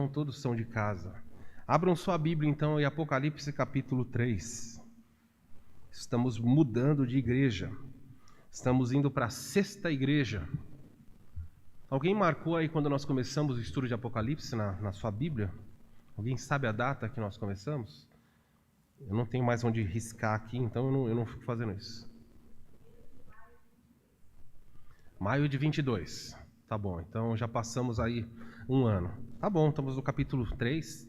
então todos são de casa. Abram sua Bíblia então em Apocalipse capítulo 3. Estamos mudando de igreja. Estamos indo para a sexta igreja. Alguém marcou aí quando nós começamos o estudo de Apocalipse na sua Bíblia? Alguém sabe a data que nós começamos? Eu não tenho mais onde riscar aqui, então eu não fico fazendo isso. Maio de 22. Tá bom, então já passamos aí um ano. Tá bom, estamos no capítulo 3.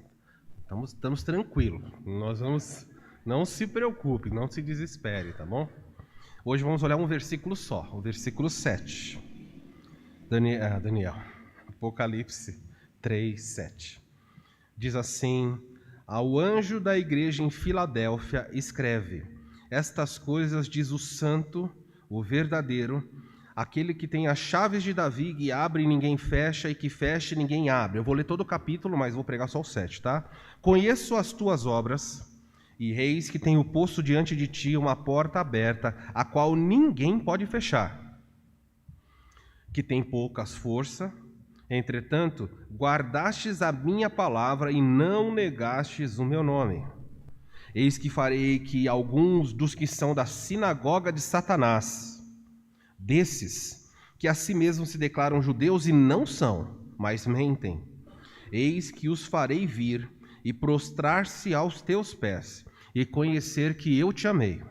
Estamos tranquilos. Nós vamos... Não se preocupe, não se desespere, tá bom? Hoje vamos olhar um versículo só, o versículo 7. Daniel. Apocalipse 3, 7. Diz assim: ao anjo da igreja em Filadélfia escreve: estas coisas diz o santo, o verdadeiro, aquele que tem as chaves de Davi, que abre e ninguém fecha, e que fecha e ninguém abre. Eu vou ler todo o capítulo, mas vou pregar só o 7, tá? Conheço as tuas obras, e eis que tenho posto diante de ti uma porta aberta, a qual ninguém pode fechar. Que tem poucas forças, entretanto, guardastes a minha palavra e não negastes o meu nome. Eis que farei que alguns dos que são da sinagoga de Satanás, desses que a si mesmos se declaram judeus e não são, mas mentem, eis que os farei vir e prostrar-se aos teus pés, e conhecer que eu te amei.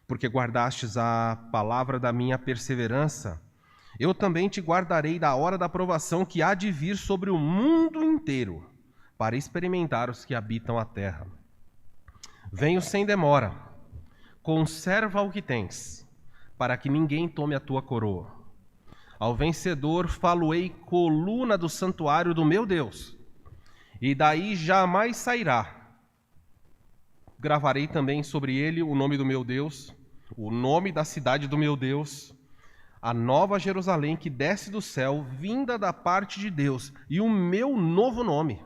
Porque guardastes a palavra da minha perseverança, eu também te guardarei da hora da provação que há de vir sobre o mundo inteiro, para experimentar os que habitam a terra. Venho sem demora, conserva o que tens, para que ninguém tome a tua coroa. Ao vencedor falo-ei coluna do santuário do meu Deus, e daí jamais sairá. Gravarei também sobre ele o nome do meu Deus, o nome da cidade do meu Deus, a nova Jerusalém que desce do céu, vinda da parte de Deus, e o meu novo nome.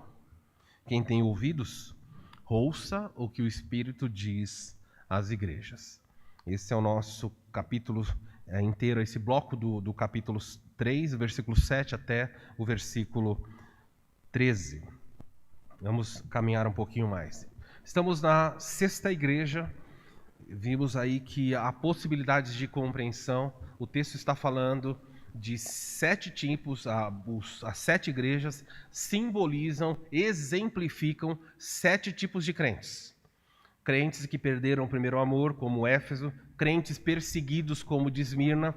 Quem tem ouvidos, ouça o que o Espírito diz às igrejas. Esse é o nosso capítulo inteiro, esse bloco do capítulo 3, versículo 7 até o versículo 13. Vamos caminhar um pouquinho mais. Estamos na sexta igreja. Vimos aí que há possibilidades de compreensão. O texto está falando de 7 tipos, as 7 igrejas simbolizam, exemplificam 7 tipos de crentes. Crentes que perderam o primeiro amor, como Éfeso, crentes perseguidos, como de Esmirna,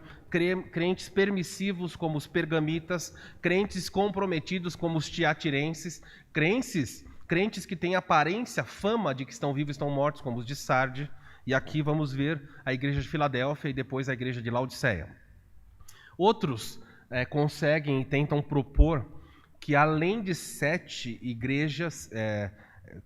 crentes permissivos, como os pergamitas, crentes comprometidos, como os tiatirenses, crentes que têm aparência, fama de que estão vivos e estão mortos, como os de Sardes. E aqui vamos ver a igreja de Filadélfia e depois a igreja de Laodiceia. Outros conseguem e tentam propor que além de 7 igrejas,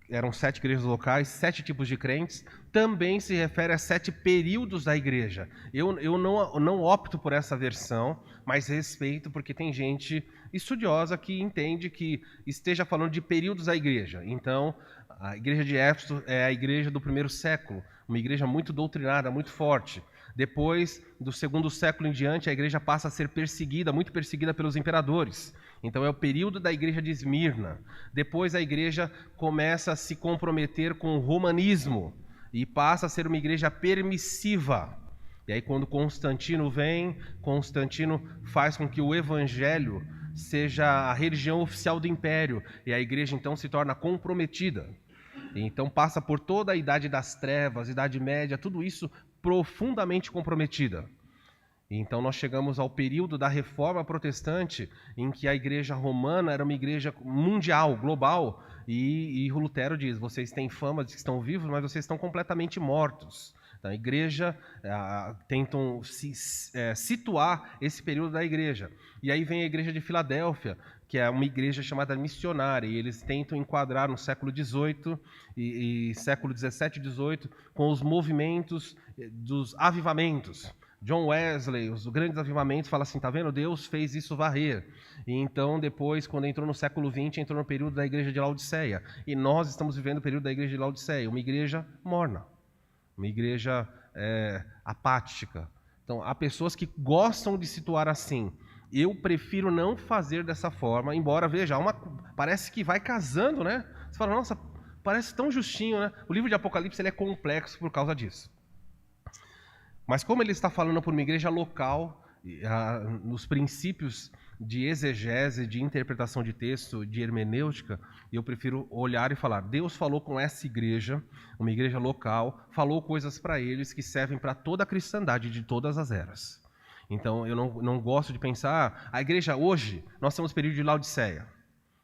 eram 7 igrejas locais, 7 tipos de crentes, também se refere a 7 períodos da igreja. Eu não opto por essa versão, mas respeito, porque tem gente estudiosa que entende que esteja falando de períodos da igreja. Então, a igreja de Éfeso é a igreja do primeiro século, uma igreja muito doutrinada, muito forte. Depois, do segundo século em diante, a igreja passa a ser perseguida, muito perseguida pelos imperadores. Então é o período da igreja de Esmirna. Depois a igreja começa a se comprometer com o romanismo e passa a ser uma igreja permissiva. E aí quando Constantino vem, Constantino faz com que o evangelho seja a religião oficial do império. E a igreja então se torna comprometida. E então passa por toda a Idade das Trevas, Idade Média, tudo isso profundamente comprometida. Então nós chegamos ao período da Reforma Protestante, em que a igreja romana era uma igreja mundial, global, e Lutero diz: vocês têm fama de que estão vivos, mas vocês estão completamente mortos. Então, a igreja tentam situar esse período da igreja. E aí vem a igreja de Filadélfia, que é uma igreja chamada missionária, e eles tentam enquadrar no século XVIII e século XVII e XVIII com os movimentos dos avivamentos. John Wesley, os grandes avivamentos, fala assim: tá vendo? Deus fez isso varrer. E então depois, quando entrou no século XX, entrou no período da igreja de Laodiceia. E nós estamos vivendo o período da igreja de Laodiceia, uma igreja morna, uma igreja apática. Então há pessoas que gostam de situar assim. eu prefiro não fazer dessa forma, embora, veja, parece que vai casando, né? Você fala, nossa, parece tão justinho, né? O livro de Apocalipse ele é complexo por causa disso. Mas como ele está falando por uma igreja local, nos princípios de exegese, de interpretação de texto, de hermenêutica, eu prefiro olhar e falar, Deus falou com essa igreja, uma igreja local, falou coisas para eles que servem para toda a cristandade de todas as eras. Então, eu não gosto de pensar, a igreja hoje, nós temos período de Laodiceia.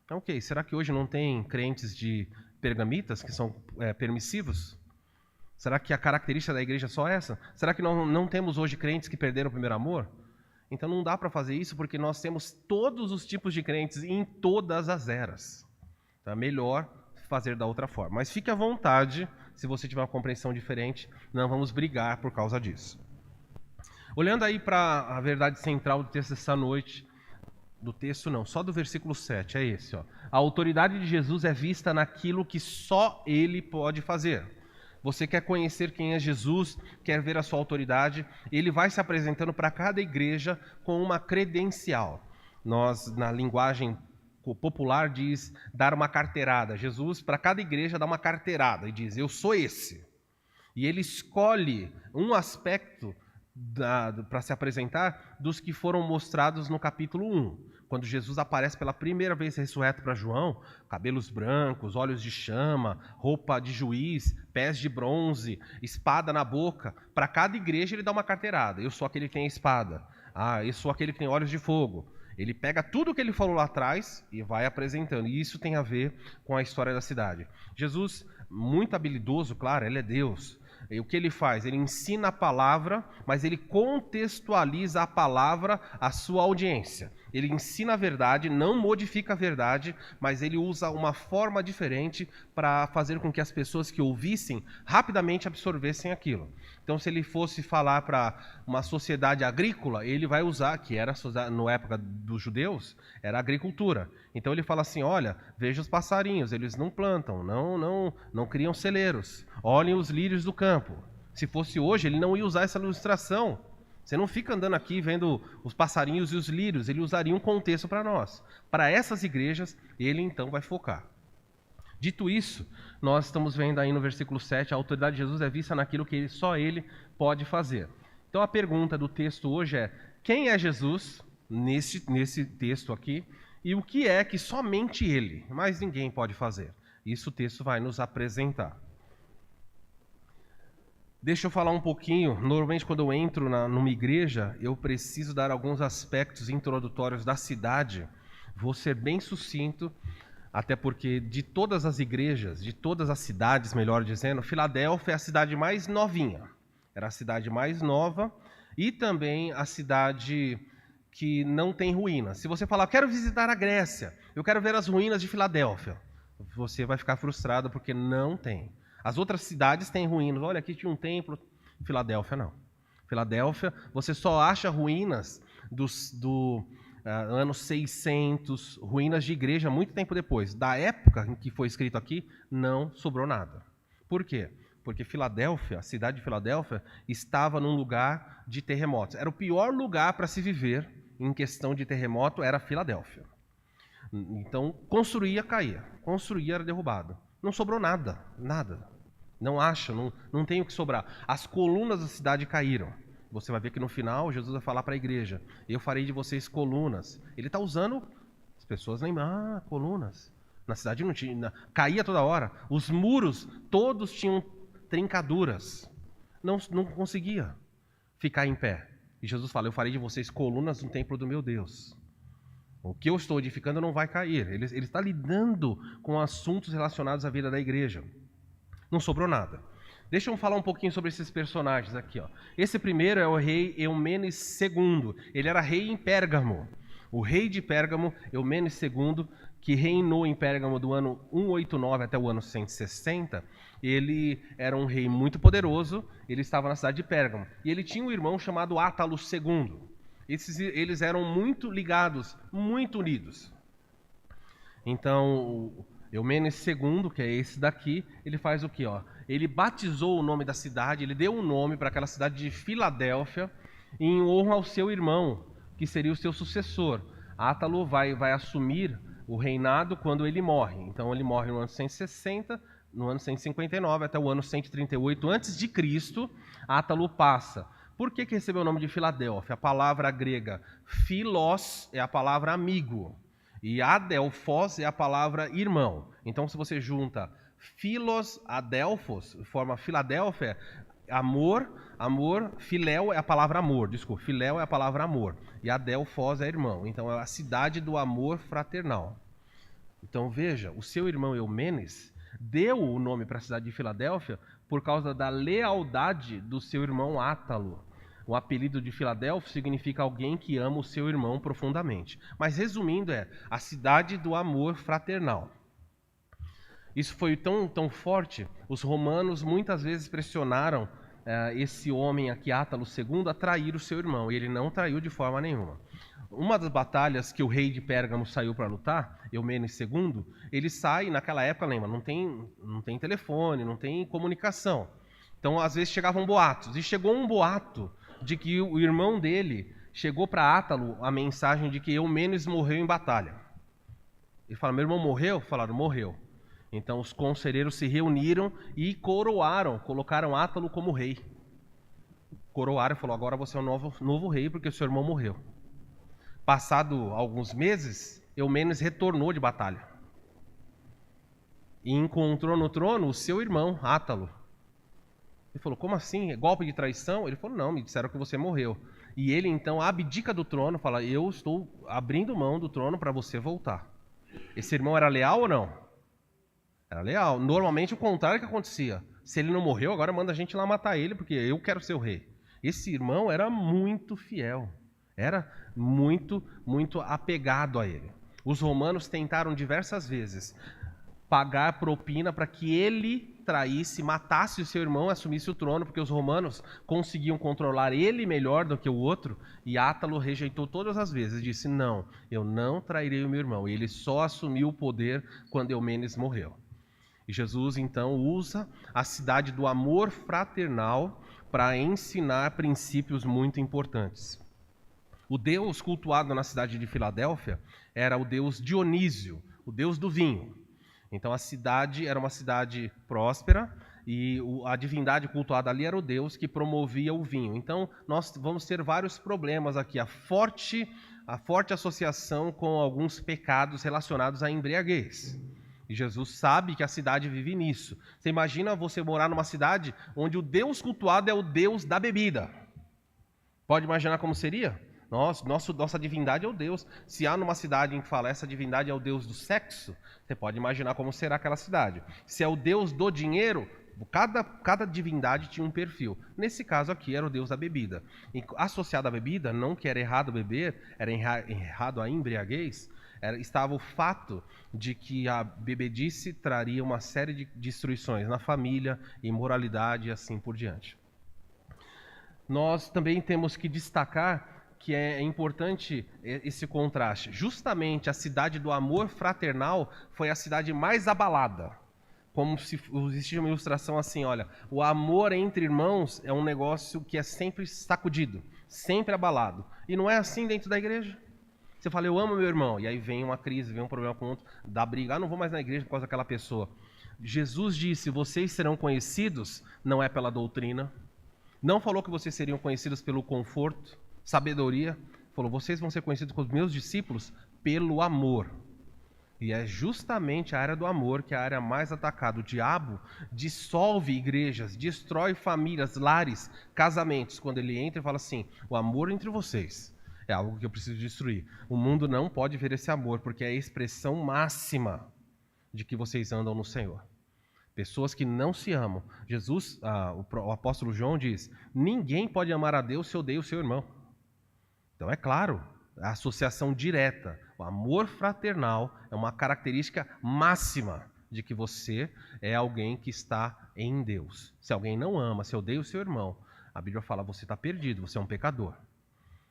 Então, ok, será que hoje não tem crentes de pergamitas que são permissivos? Será que a característica da igreja é só essa? Será que não temos hoje crentes que perderam o primeiro amor? Então não dá para fazer isso porque nós temos todos os tipos de crentes em todas as eras. Então é melhor fazer da outra forma. Mas fique à vontade, se você tiver uma compreensão diferente, não vamos brigar por causa disso. Olhando aí para a verdade central do texto dessa noite, do texto não, só do versículo 7, é esse. Ó. A autoridade de Jesus é vista naquilo que só Ele pode fazer. Você quer conhecer quem é Jesus, quer ver a sua autoridade, ele vai se apresentando para cada igreja com uma credencial. Nós, na linguagem popular, diz dar uma carteirada. Jesus, para cada igreja, dá uma carteirada e diz, eu sou esse. E ele escolhe um aspecto para se apresentar dos que foram mostrados no capítulo 1. Quando Jesus aparece pela primeira vez ressurreto para João, cabelos brancos, olhos de chama, roupa de juiz, pés de bronze, espada na boca. Para cada igreja ele dá uma carteirada. Eu sou aquele que tem a espada. Eu sou aquele que tem olhos de fogo. Ele pega tudo o que ele falou lá atrás e vai apresentando. E isso tem a ver com a história da cidade. Jesus, muito habilidoso, claro, ele é Deus. E o que ele faz? Ele ensina a palavra, mas ele contextualiza a palavra à sua audiência. Ele ensina a verdade, não modifica a verdade, mas ele usa uma forma diferente para fazer com que as pessoas que ouvissem rapidamente absorvessem aquilo. Então, se ele fosse falar para uma sociedade agrícola, ele vai usar, que era na época dos judeus, era agricultura. Então ele fala assim, olha, veja os passarinhos, eles não plantam, não criam celeiros. Olhem os lírios do campo. Se fosse hoje, ele não ia usar essa ilustração. Você não fica andando aqui vendo os passarinhos e os lírios, ele usaria um contexto para nós. Para essas igrejas, ele então vai focar. Dito isso, nós estamos vendo aí no versículo 7, a autoridade de Jesus é vista naquilo que só ele pode fazer. Então a pergunta do texto hoje é, quem é Jesus nesse texto aqui e o que é que somente ele, mais ninguém pode fazer? Isso o texto vai nos apresentar. Deixa eu falar um pouquinho, normalmente quando eu entro numa igreja, eu preciso dar alguns aspectos introdutórios da cidade. Vou ser bem sucinto, até porque de todas as igrejas, de todas as cidades, melhor dizendo, Filadélfia é a cidade mais novinha. Era a cidade mais nova e também a cidade que não tem ruínas. Se você falar, quero visitar a Grécia, eu quero ver as ruínas de Filadélfia, você vai ficar frustrado porque não tem. As outras cidades têm ruínas. Olha, aqui tinha um templo. Filadélfia, não. Filadélfia, você só acha ruínas do ano 600, ruínas de igreja muito tempo depois. Da época em que foi escrito aqui, não sobrou nada. Por quê? Porque Filadélfia, a cidade de Filadélfia, estava num lugar de terremotos. Era o pior lugar para se viver em questão de terremoto, era Filadélfia. Então, construía, caía. Construía, era derrubado. Não sobrou nada, nada. Não acha, não tem o que sobrar. As colunas da cidade caíram. Você vai ver que no final Jesus vai falar para a igreja, eu farei de vocês colunas. Ele está usando, as pessoas lembram, colunas. Na cidade não tinha, caía toda hora. Os muros todos tinham trincaduras. Não conseguia ficar em pé. E Jesus fala, eu farei de vocês colunas no templo do meu Deus. O que eu estou edificando não vai cair. Ele está lidando com assuntos relacionados à vida da igreja. Não sobrou nada. Deixa eu falar um pouquinho sobre esses personagens aqui. Ó. Esse primeiro é o rei Eumenes II. Ele era rei em Pérgamo. O rei de Pérgamo, Eumenes II, que reinou em Pérgamo do ano 189 até o ano 160, ele era um rei muito poderoso, ele estava na cidade de Pérgamo. E ele tinha um irmão chamado Átalo II. Eles eram muito ligados, muito unidos. Então, Eumenes II, que é esse daqui, ele faz o quê? Ele batizou o nome da cidade, ele deu um nome para aquela cidade de Filadélfia, em honra ao seu irmão, que seria o seu sucessor. Átalo vai assumir o reinado quando ele morre. Então ele morre no ano 160, no ano 159 até o ano 138 a.C., Átalo passa. Por que recebeu o nome de Filadélfia? A palavra grega philos é a palavra amigo e adelphos é a palavra irmão. Então se você junta philos, adelphos, forma Filadélfia, amor, filéu é a palavra amor, desculpa, filéu é a palavra amor e adelphos é irmão. Então é a cidade do amor fraternal. Então veja, o seu irmão Eumenes deu o nome para a cidade de Filadélfia por causa da lealdade do seu irmão Átalo. O apelido de Filadélfia significa alguém que ama o seu irmão profundamente. Mas resumindo, é a cidade do amor fraternal. Isso foi tão forte, os romanos muitas vezes pressionaram esse homem aqui, Átalo II, a trair o seu irmão, e ele não traiu de forma nenhuma. Uma das batalhas que o rei de Pérgamo saiu para lutar, Eumenes II, ele sai, naquela época, lembra, não tem telefone, não tem comunicação. Então, às vezes, chegavam boatos. E chegou um boato de que o irmão dele chegou para Átalo a mensagem de que Eumenes morreu em batalha. Ele fala, meu irmão morreu? Falaram, morreu. Então, os conselheiros se reuniram e coroaram, colocaram Átalo como rei. Coroaram e falou, agora você é o novo rei porque o seu irmão morreu. Passado alguns meses, Eumenes retornou de batalha e encontrou no trono o seu irmão, Átalo. Ele falou, como assim? É golpe de traição? Ele falou, não, me disseram que você morreu. E ele então abdica do trono, fala, eu estou abrindo mão do trono para você voltar. Esse irmão era leal ou não? Era leal. Normalmente o contrário que acontecia. Se ele não morreu, agora manda a gente lá matar ele, porque eu quero ser o rei. Esse irmão era muito fiel. Era muito apegado a ele. Os romanos tentaram diversas vezes pagar propina para que ele traísse, matasse o seu irmão e assumisse o trono, porque os romanos conseguiam controlar ele melhor do que o outro, e Átalo rejeitou todas as vezes, disse, não, eu não trairei o meu irmão, e ele só assumiu o poder quando Eumenes morreu. E Jesus, então, usa a cidade do amor fraternal para ensinar princípios muito importantes. O deus cultuado na cidade de Filadélfia era o deus Dionísio, o deus do vinho. Então a cidade era uma cidade próspera e a divindade cultuada ali era o deus que promovia o vinho. Então nós vamos ter vários problemas aqui. A forte associação com alguns pecados relacionados à embriaguez. E Jesus sabe que a cidade vive nisso. Você imagina você morar numa cidade onde o deus cultuado é o deus da bebida. Pode imaginar como seria? Nossa divindade é o Deus. Se há numa cidade em que fala essa divindade é o Deus do sexo, você pode imaginar como será aquela cidade. Se é o Deus do dinheiro, cada divindade tinha um perfil. Nesse caso aqui era o Deus da bebida. E associado à bebida, não que era errado beber, era errado a embriaguez, estava o fato de que a bebedice traria uma série de destruições na família, imoralidade e assim por diante. Nós também temos que destacar que é importante esse contraste. Justamente a cidade do amor fraternal foi a cidade mais abalada. Como se existisse uma ilustração assim, olha, o amor entre irmãos é um negócio que é sempre sacudido, sempre abalado. E não é assim dentro da igreja. Você fala, eu amo meu irmão, e aí vem uma crise, vem um problema com o outro, dá briga, não vou mais na igreja por causa daquela pessoa. Jesus disse, vocês serão conhecidos, não é pela doutrina, não falou que vocês seriam conhecidos pelo conforto, sabedoria, falou, vocês vão ser conhecidos como meus discípulos pelo amor. E é justamente a área do amor que é a área mais atacada. O diabo dissolve igrejas, destrói famílias, lares, casamentos, quando ele entra e fala assim, o amor entre vocês é algo que eu preciso destruir. O mundo não pode ver esse amor, porque é a expressão máxima de que vocês andam no Senhor. Pessoas que não se amam. Jesus, o apóstolo João diz, ninguém pode amar a Deus se odeia o seu irmão. Então é claro, a associação direta, o amor fraternal é uma característica máxima de que você é alguém que está em Deus. Se alguém não ama, se odeia o seu irmão, a Bíblia fala, você está perdido, você é um pecador.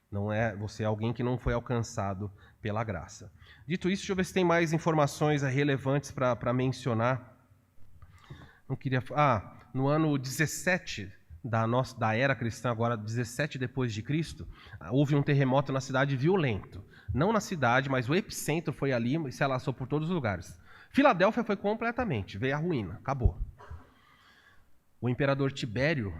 Não é, você é alguém que não foi alcançado pela graça. Dito isso, deixa eu ver se tem mais informações relevantes para mencionar. Não queria. No ano 17 da era cristã, agora 17 depois de Cristo, houve um terremoto na cidade violento. Não na cidade, mas o epicentro foi ali e se alastrou por todos os lugares. Filadélfia foi completamente, veio a ruína, acabou. O imperador Tibério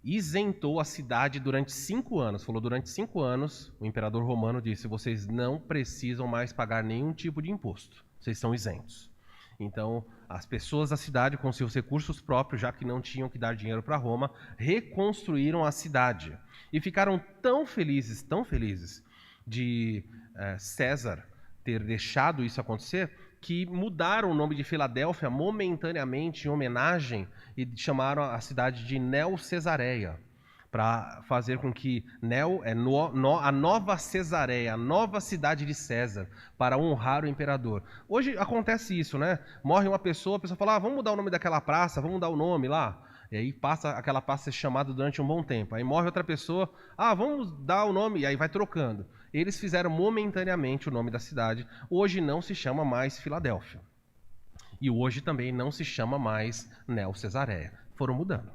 isentou a cidade durante 5 anos. Falou, durante 5 anos, o imperador romano disse, vocês não precisam mais pagar nenhum tipo de imposto. Vocês são isentos. Então, as pessoas da cidade, com seus recursos próprios, já que não tinham que dar dinheiro para Roma, reconstruíram a cidade. E ficaram tão felizes de César ter deixado isso acontecer, que mudaram o nome de Filadélfia momentaneamente em homenagem e chamaram a cidade de Neo-Cesareia, para fazer com que a nova Cesareia, a nova cidade de César, para honrar o imperador. Hoje acontece isso, né? Morre uma pessoa, a pessoa fala, vamos mudar o nome daquela praça, vamos mudar o nome lá. E aí passa aquela praça a ser chamada durante um bom tempo. Aí morre outra pessoa, vamos dar o nome, e aí vai trocando. Eles fizeram momentaneamente o nome da cidade. Hoje não se chama mais Filadélfia. E hoje também não se chama mais Neo-Cesareia. Foram mudando.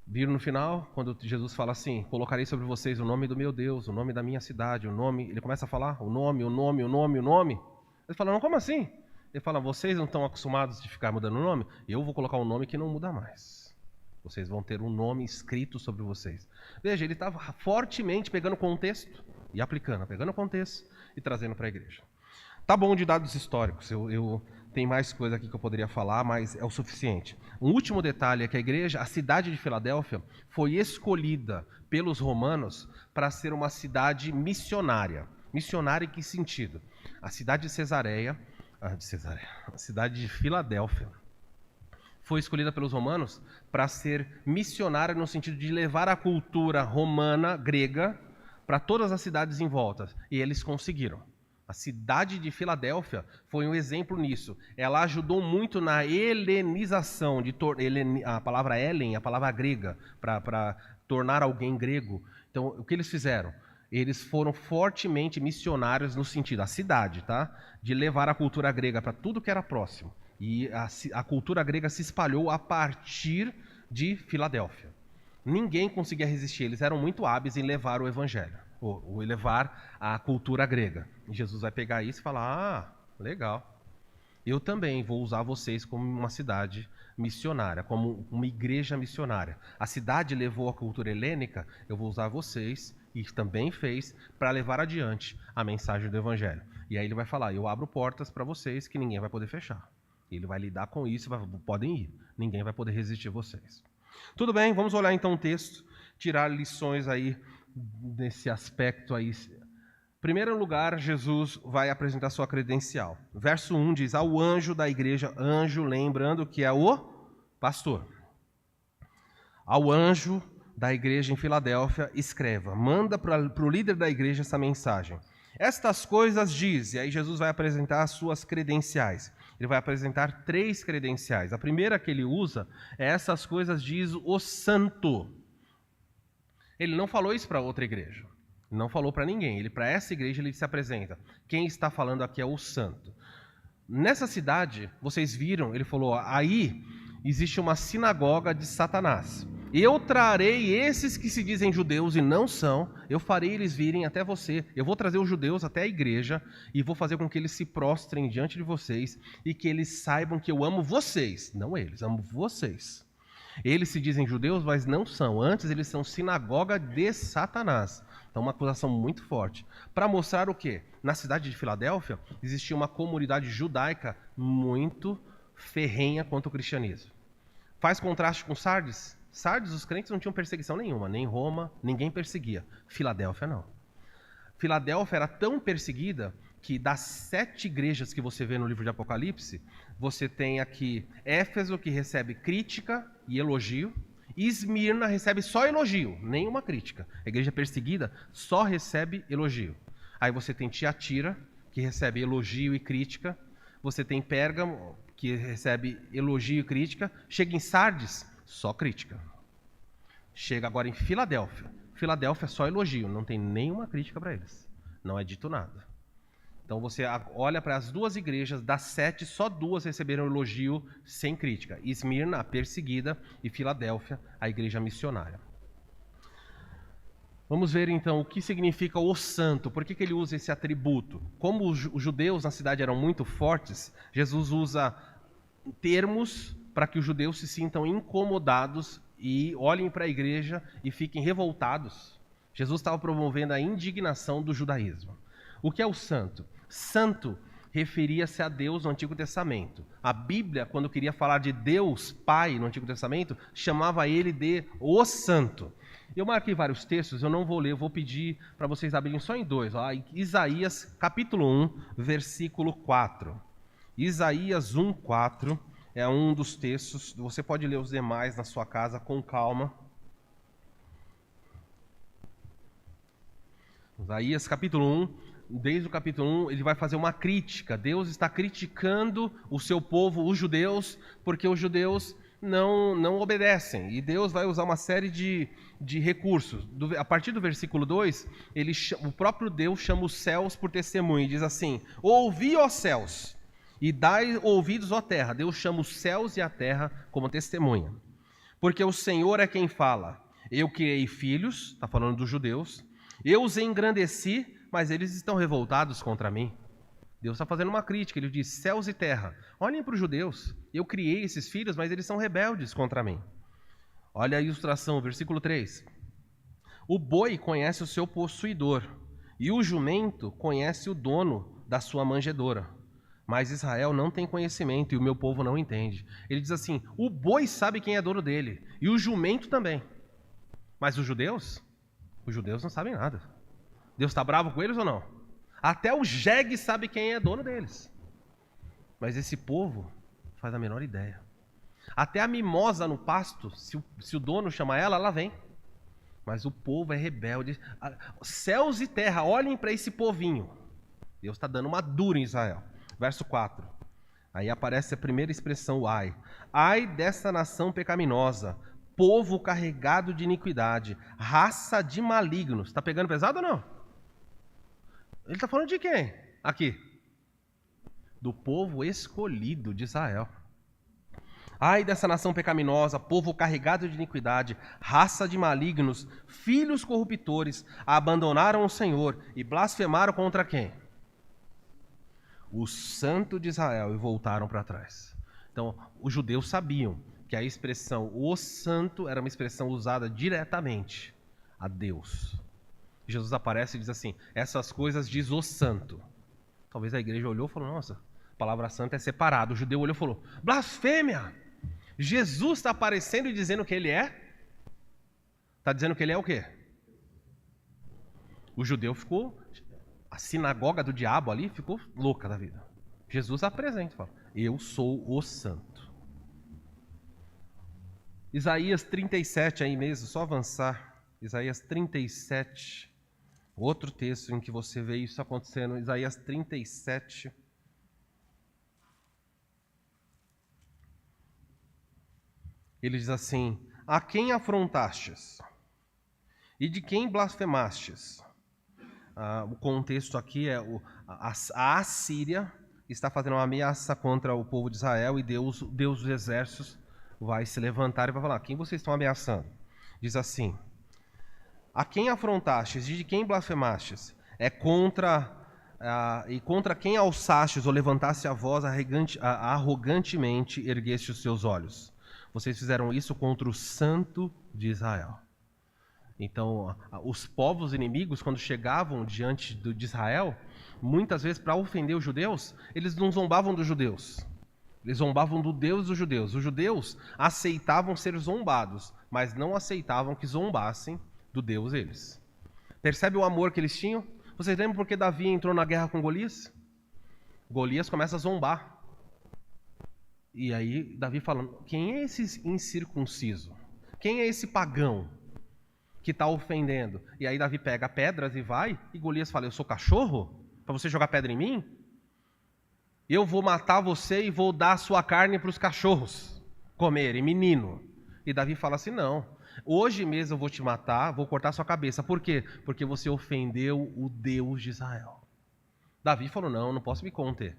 Viram no final, quando Jesus fala assim, colocarei sobre vocês o nome do meu Deus, o nome da minha cidade, o nome... Ele começa a falar o nome. Eles falam, como assim? Ele fala, vocês não estão acostumados de ficar mudando o nome? Eu vou colocar um nome que não muda mais. Vocês vão ter um nome escrito sobre vocês. Veja, ele estava fortemente pegando contexto e aplicando, pegando contexto e trazendo para a igreja. Tá bom de dados históricos, eu tenho mais coisa aqui que eu poderia falar, mas é o suficiente. Um último detalhe é que a cidade de Filadélfia, foi escolhida pelos romanos para ser uma cidade missionária. Missionária em que sentido? A cidade de a cidade de Filadélfia foi escolhida pelos romanos para ser missionária no sentido de levar a cultura romana, grega, para todas as cidades em volta. E eles conseguiram. A cidade de Filadélfia foi um exemplo nisso. Ela ajudou muito na helenização, a palavra helen, a palavra grega, para tornar alguém grego. Então, o que eles fizeram? Eles foram fortemente missionários no sentido, a cidade, tá? De levar a cultura grega para tudo que era próximo. E a cultura grega se espalhou a partir de Filadélfia. Ninguém conseguia resistir, eles eram muito hábeis em levar o evangelho, ou levar a cultura grega. E Jesus vai pegar isso e falar, legal, eu também vou usar vocês como uma cidade missionária, como uma igreja missionária. A cidade levou a cultura helênica, eu vou usar vocês, e também fez, para levar adiante a mensagem do evangelho. E aí ele vai falar, eu abro portas para vocês que ninguém vai poder fechar. Ele vai lidar com isso, podem ir, ninguém vai poder resistir vocês. Tudo bem, vamos olhar então o texto, tirar lições aí nesse aspecto aí. Em primeiro lugar, Jesus vai apresentar sua credencial. Verso 1 diz, ao anjo da igreja, anjo, lembrando que é o pastor. Ao anjo da igreja em Filadélfia, escreva, manda para o líder da igreja essa mensagem. Estas coisas diz, e aí Jesus vai apresentar as suas credenciais. Ele vai apresentar 3 credenciais. A primeira que ele usa é essas coisas diz o santo. Ele não falou isso para outra igreja. Não falou para ninguém. Para essa igreja ele se apresenta. Quem está falando aqui é o santo. Nessa cidade, vocês viram, ele falou, aí existe uma sinagoga de Satanás. Eu trarei esses que se dizem judeus e não são, eu farei eles virem até você. Eu vou trazer os judeus até a igreja e vou fazer com que eles se prostrem diante de vocês e que eles saibam que eu amo vocês, não eles, amo vocês. Eles se dizem judeus, mas não são. Antes eles são sinagoga de Satanás. Então uma acusação muito forte. Para mostrar o quê? Na cidade de Filadélfia existia uma comunidade judaica muito ferrenha contra o cristianismo. Faz contraste com Sardes? Sardes, os crentes não tinham perseguição nenhuma, nem Roma, ninguém perseguia. Filadélfia não. Filadélfia era tão perseguida que das 7 igrejas que você vê no livro de Apocalipse, você tem aqui Éfeso, que recebe crítica e elogio, e Esmirna recebe só elogio, nenhuma crítica. A igreja perseguida só recebe elogio. Aí você tem Tiatira, que recebe elogio e crítica, você tem Pérgamo, que recebe elogio e crítica, chega em Sardes, só crítica. Chega agora em Filadélfia. Filadélfia é só elogio, não tem nenhuma crítica para eles. Não é dito nada. Então você olha para as duas igrejas, das 7, só 2 receberam elogio sem crítica. Esmirna, a perseguida, e Filadélfia, a igreja missionária. Vamos ver então o que significa o santo, por que ele usa esse atributo. Como os judeus na cidade eram muito fortes, Jesus usa termos para que os judeus se sintam incomodados e olhem para a igreja e fiquem revoltados. Jesus estava promovendo a indignação do judaísmo. O que é o santo? Santo referia-se a Deus no Antigo Testamento. A Bíblia, quando queria falar de Deus Pai no Antigo Testamento, chamava ele de o Santo. Eu marquei vários textos, eu não vou ler, eu vou pedir para vocês abrirem só em 2. Isaías capítulo 1, versículo 4. Isaías 1, 4 é um dos textos, você pode ler os demais na sua casa com calma. Isaías capítulo 1, desde o capítulo 1, ele vai fazer uma crítica. Deus está criticando o seu povo, os judeus, porque os judeus não obedecem. E Deus vai usar uma série de recursos. A partir do versículo 2, o próprio Deus chama os céus por testemunho e diz assim: ouvi, ó céus, e dai ouvidos, ó terra. Deus chama os céus e a terra como testemunha. Porque o Senhor é quem fala. Eu criei filhos, está falando dos judeus, eu os engrandeci, mas eles estão revoltados contra mim. Deus está fazendo uma crítica, ele diz: céus e terra, olhem para os judeus, eu criei esses filhos, mas eles são rebeldes contra mim. Olha a ilustração, versículo 3. O boi conhece o seu possuidor, e o jumento conhece o dono da sua manjedoura. Mas Israel não tem conhecimento, e o meu povo não entende. Ele diz assim: o boi sabe quem é dono dele, e o jumento também. Mas os judeus não sabem nada. Deus está bravo com eles ou não? Até o jegue sabe quem é dono deles. Mas esse povo faz a menor ideia. Até a mimosa no pasto, se o dono chama ela, ela vem. Mas o povo é rebelde. Céus e terra, olhem para esse povinho. Deus está dando uma dura em Israel. Verso 4. Aí aparece a primeira expressão, o ai. Ai dessa nação pecaminosa, povo carregado de iniquidade, raça de malignos. Está pegando pesado ou não? Ele está falando de quem? Aqui. Do povo escolhido de Israel. Ai dessa nação pecaminosa, povo carregado de iniquidade, raça de malignos, filhos corruptores, abandonaram o Senhor e blasfemaram contra quem? O Santo de Israel, e voltaram para trás. Então, os judeus sabiam que a expressão o santo era uma expressão usada diretamente a Deus. Jesus aparece e diz assim: essas coisas diz o santo. Talvez a igreja olhou e falou: nossa, a palavra santa é separada. O judeu olhou e falou: blasfêmia! Jesus está aparecendo e dizendo que ele é? Está dizendo que ele é o quê? O judeu ficou, a sinagoga do diabo ali ficou louca da vida. Jesus apresenta e fala: eu sou o santo. Isaías 37 aí mesmo, só avançar. Isaías 37, outro texto em que você vê isso acontecendo. Isaías 37. Ele diz assim: a quem afrontastes? E de quem blasfemastes? O contexto aqui é a Assíria está fazendo uma ameaça contra o povo de Israel e Deus dos exércitos vai se levantar e vai falar: quem vocês estão ameaçando? Diz assim: a quem afrontastes e de quem blasfemastes? É contra quem alçastes ou levantaste a voz arrogantemente ergueste os seus olhos. Vocês fizeram isso contra o Santo de Israel. Então, os povos inimigos, quando chegavam diante de Israel, muitas vezes para ofender os judeus, eles não zombavam dos judeus. Eles zombavam do Deus dos judeus. Os judeus aceitavam ser zombados, mas não aceitavam que zombassem do Deus deles. Percebe o amor que eles tinham? Vocês lembram porque Davi entrou na guerra com Golias? Golias começa a zombar. E aí Davi falando: quem é esse incircunciso? Quem é esse pagão que está ofendendo? E aí Davi pega pedras e vai, e Golias fala: eu sou cachorro? Para você jogar pedra em mim? Eu vou matar você e vou dar a sua carne para os cachorros comerem, menino. E Davi fala assim: não, hoje mesmo eu vou te matar, vou cortar sua cabeça. Por quê? Porque você ofendeu o Deus de Israel. Davi falou, não posso me conter.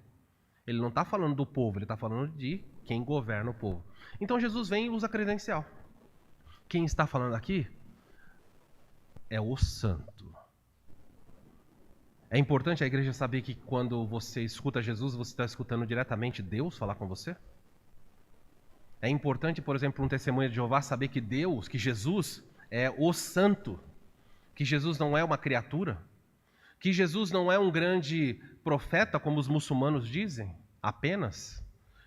Ele não está falando do povo, ele está falando de quem governa o povo. Então Jesus vem e usa credencial. Quem está falando aqui é o santo. É importante a igreja saber que quando você escuta Jesus, você está escutando diretamente Deus falar com você? É importante, por exemplo, um testemunho de Jeová saber que Deus, que Jesus é o santo, que Jesus não é uma criatura, que Jesus não é um grande profeta, como os muçulmanos dizem, apenas,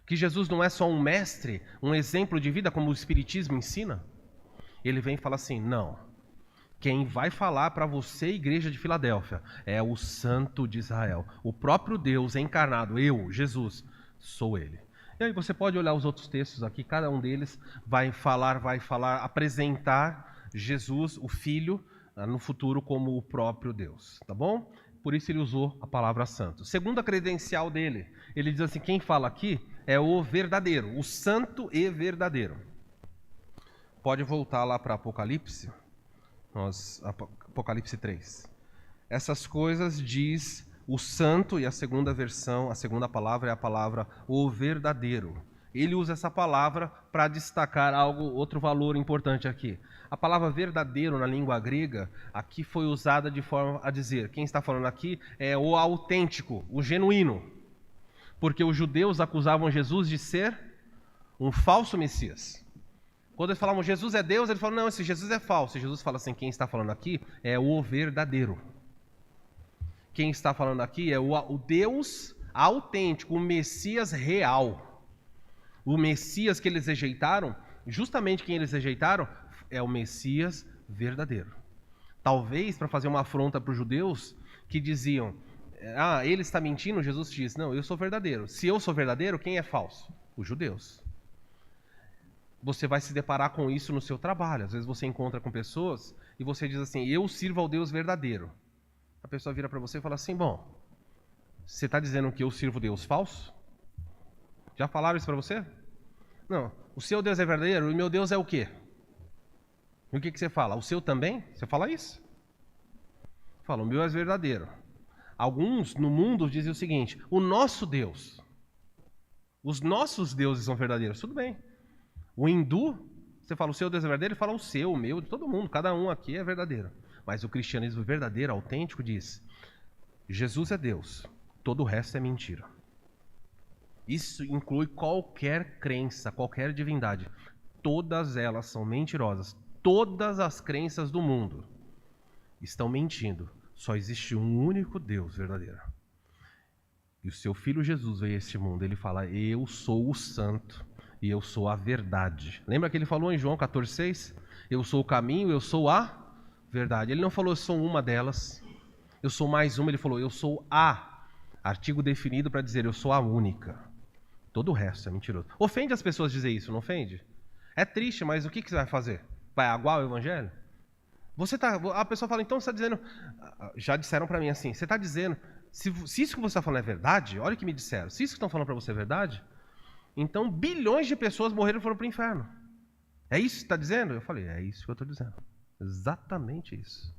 que Jesus não é só um mestre, um exemplo de vida, como o Espiritismo ensina. Ele vem e fala assim, não, quem vai falar para você, igreja de Filadélfia, é o Santo de Israel, o próprio Deus encarnado, eu, Jesus, sou ele. E aí você pode olhar os outros textos aqui, cada um deles vai falar, apresentar Jesus, o Filho, no futuro como o próprio Deus, tá bom? Por isso ele usou a palavra santo. Segunda credencial dele, ele diz assim, quem fala aqui é o verdadeiro, o santo e verdadeiro. Pode voltar lá para Apocalipse, Apocalipse 3. Essas coisas diz o santo, e a segunda versão, a segunda palavra é a palavra o verdadeiro. Ele usa essa palavra para destacar outro valor importante aqui. A palavra verdadeiro na língua grega, aqui foi usada de forma a dizer, quem está falando aqui é o autêntico, o genuíno. Porque os judeus acusavam Jesus de ser um falso Messias. Quando eles falavam Jesus é Deus, eles falam, não, esse Jesus é falso. E Jesus fala assim, quem está falando aqui é o verdadeiro. Quem está falando aqui é o Deus autêntico, o Messias real. O Messias que eles rejeitaram, justamente quem eles rejeitaram, é o Messias verdadeiro. Talvez para fazer uma afronta para os judeus que diziam, ele está mentindo, Jesus diz, não, eu sou verdadeiro. Se eu sou verdadeiro, quem é falso? Os judeus. Você vai se deparar com isso no seu trabalho. Às vezes você encontra com pessoas e você diz assim, eu sirvo ao Deus verdadeiro. A pessoa vira para você e fala assim, bom, você está dizendo que eu sirvo Deus falso? Já falaram isso para você? Não, o seu Deus é verdadeiro e o meu Deus é o quê? E o que você fala? O seu também? Você fala isso? Fala, o meu é verdadeiro. Alguns no mundo dizem o seguinte, o nosso Deus, os nossos deuses são verdadeiros. Tudo bem. O hindu, você fala o seu Deus é verdadeiro, ele fala o seu, o meu, de todo mundo, cada um aqui é verdadeiro. Mas o cristianismo verdadeiro, autêntico, diz, Jesus é Deus, todo o resto é mentira. Isso inclui qualquer crença, qualquer divindade. Todas elas são mentirosas. Todas as crenças do mundo estão mentindo. Só existe um único Deus verdadeiro. E o seu Filho Jesus veio a este mundo, ele fala, eu sou o santo e eu sou a verdade. Lembra que ele falou em João 14,6? Eu sou o caminho, eu sou a verdade. Ele não falou, eu sou uma delas, eu sou mais uma, ele falou, eu sou a. Artigo definido para dizer, eu sou a única. Todo o resto é mentiroso. Ofende as pessoas dizer isso, não ofende? É triste, mas o que você vai fazer? Vai aguar o evangelho? A pessoa fala, então você está dizendo, já disseram para mim assim, você está dizendo, se isso que você está falando é verdade, olha o que me disseram, se isso que estão falando para você é verdade, então bilhões de pessoas morreram e foram para o inferno. É isso que você está dizendo? Eu falei, é isso que eu estou dizendo. Exatamente isso.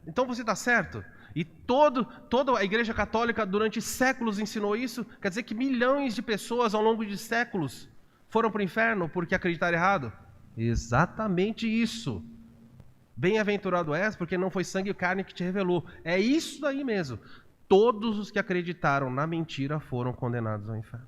Então você está certo. E toda a Igreja Católica durante séculos ensinou isso. Quer dizer que milhões de pessoas ao longo de séculos foram para o inferno porque acreditaram errado? Exatamente isso. Bem-aventurado és porque não foi sangue e carne que te revelou. É isso aí mesmo. Todos os que acreditaram na mentira foram condenados ao inferno.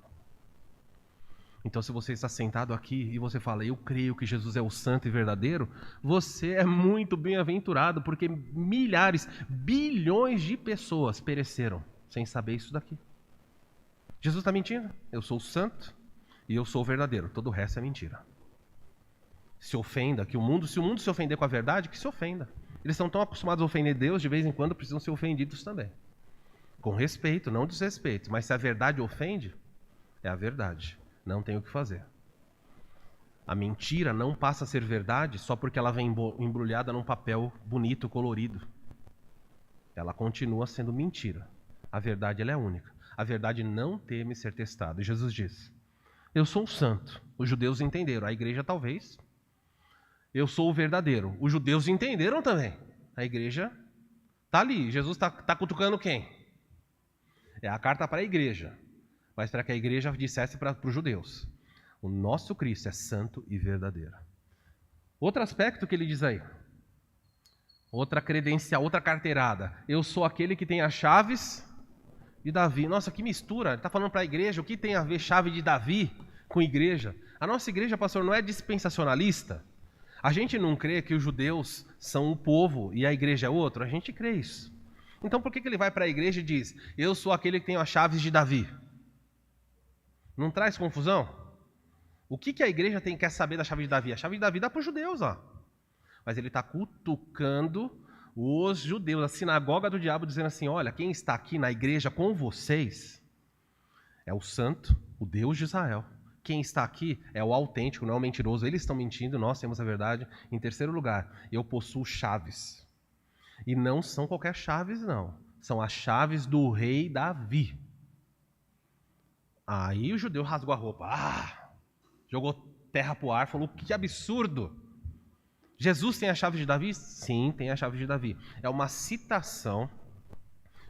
Então, se você está sentado aqui e você fala, eu creio que Jesus é o santo e verdadeiro, você é muito bem-aventurado, porque milhares, bilhões de pessoas pereceram sem saber isso daqui. Jesus está mentindo? Eu sou o santo e eu sou o verdadeiro, todo o resto é mentira. Se ofenda, se o mundo se ofender com a verdade, que se ofenda. Eles estão tão acostumados a ofender Deus, de vez em quando precisam ser ofendidos também. Com respeito, não desrespeito, mas se a verdade ofende, é a verdade. Não tem o que fazer. A mentira não passa a ser verdade só porque ela vem embrulhada num papel bonito, colorido. Ela continua sendo mentira. A verdade ela é única. A verdade não teme ser testada. E Jesus diz, eu sou o santo. Os judeus entenderam, a igreja talvez. Eu sou o verdadeiro. Os judeus entenderam também. A igreja está ali. Jesus está cutucando quem? É a carta para a igreja, mas para que a igreja dissesse para os judeus: o nosso Cristo é santo e verdadeiro. Outro aspecto que ele diz aí, outra credencial, outra carteirada: eu sou aquele que tem as chaves de Davi. Nossa, que mistura, ele está falando para a igreja. O que tem a ver chave de Davi com igreja? A nossa igreja, pastor, não é dispensacionalista. A gente não crê que os judeus são um povo e a igreja é outro. A gente crê isso. Então por que ele vai para a igreja e diz: eu sou aquele que tem as chaves de Davi? Não traz confusão? O que a igreja quer saber da chave de Davi? A chave de Davi dá para os judeus, ó. Mas ele está cutucando os judeus, a sinagoga do diabo, dizendo assim: olha, quem está aqui na igreja com vocês é o santo, o Deus de Israel. Quem está aqui é o autêntico, não é o mentiroso. Eles estão mentindo, nós temos a verdade. Em terceiro lugar, eu possuo chaves. E não são qualquer chaves, não. São as chaves do rei Davi. Aí o judeu rasgou a roupa. Jogou terra pro ar, falou: que absurdo! Jesus tem a chave de Davi? Sim, tem a chave de Davi. É uma citação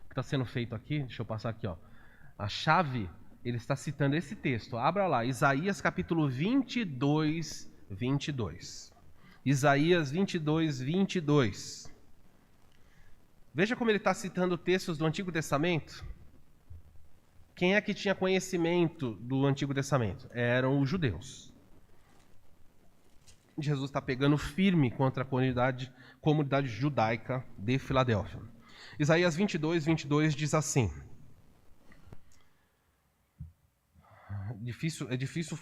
que está sendo feito aqui. Deixa eu passar aqui, ó. A chave, ele está citando esse texto. Abra lá, Isaías capítulo 22, 22. Isaías 22, 22. Veja como ele está citando textos do Antigo Testamento. Quem é que tinha conhecimento do Antigo Testamento? Eram os judeus. Jesus está pegando firme contra a comunidade judaica de Filadélfia. Isaías 22, 22 diz assim. É difícil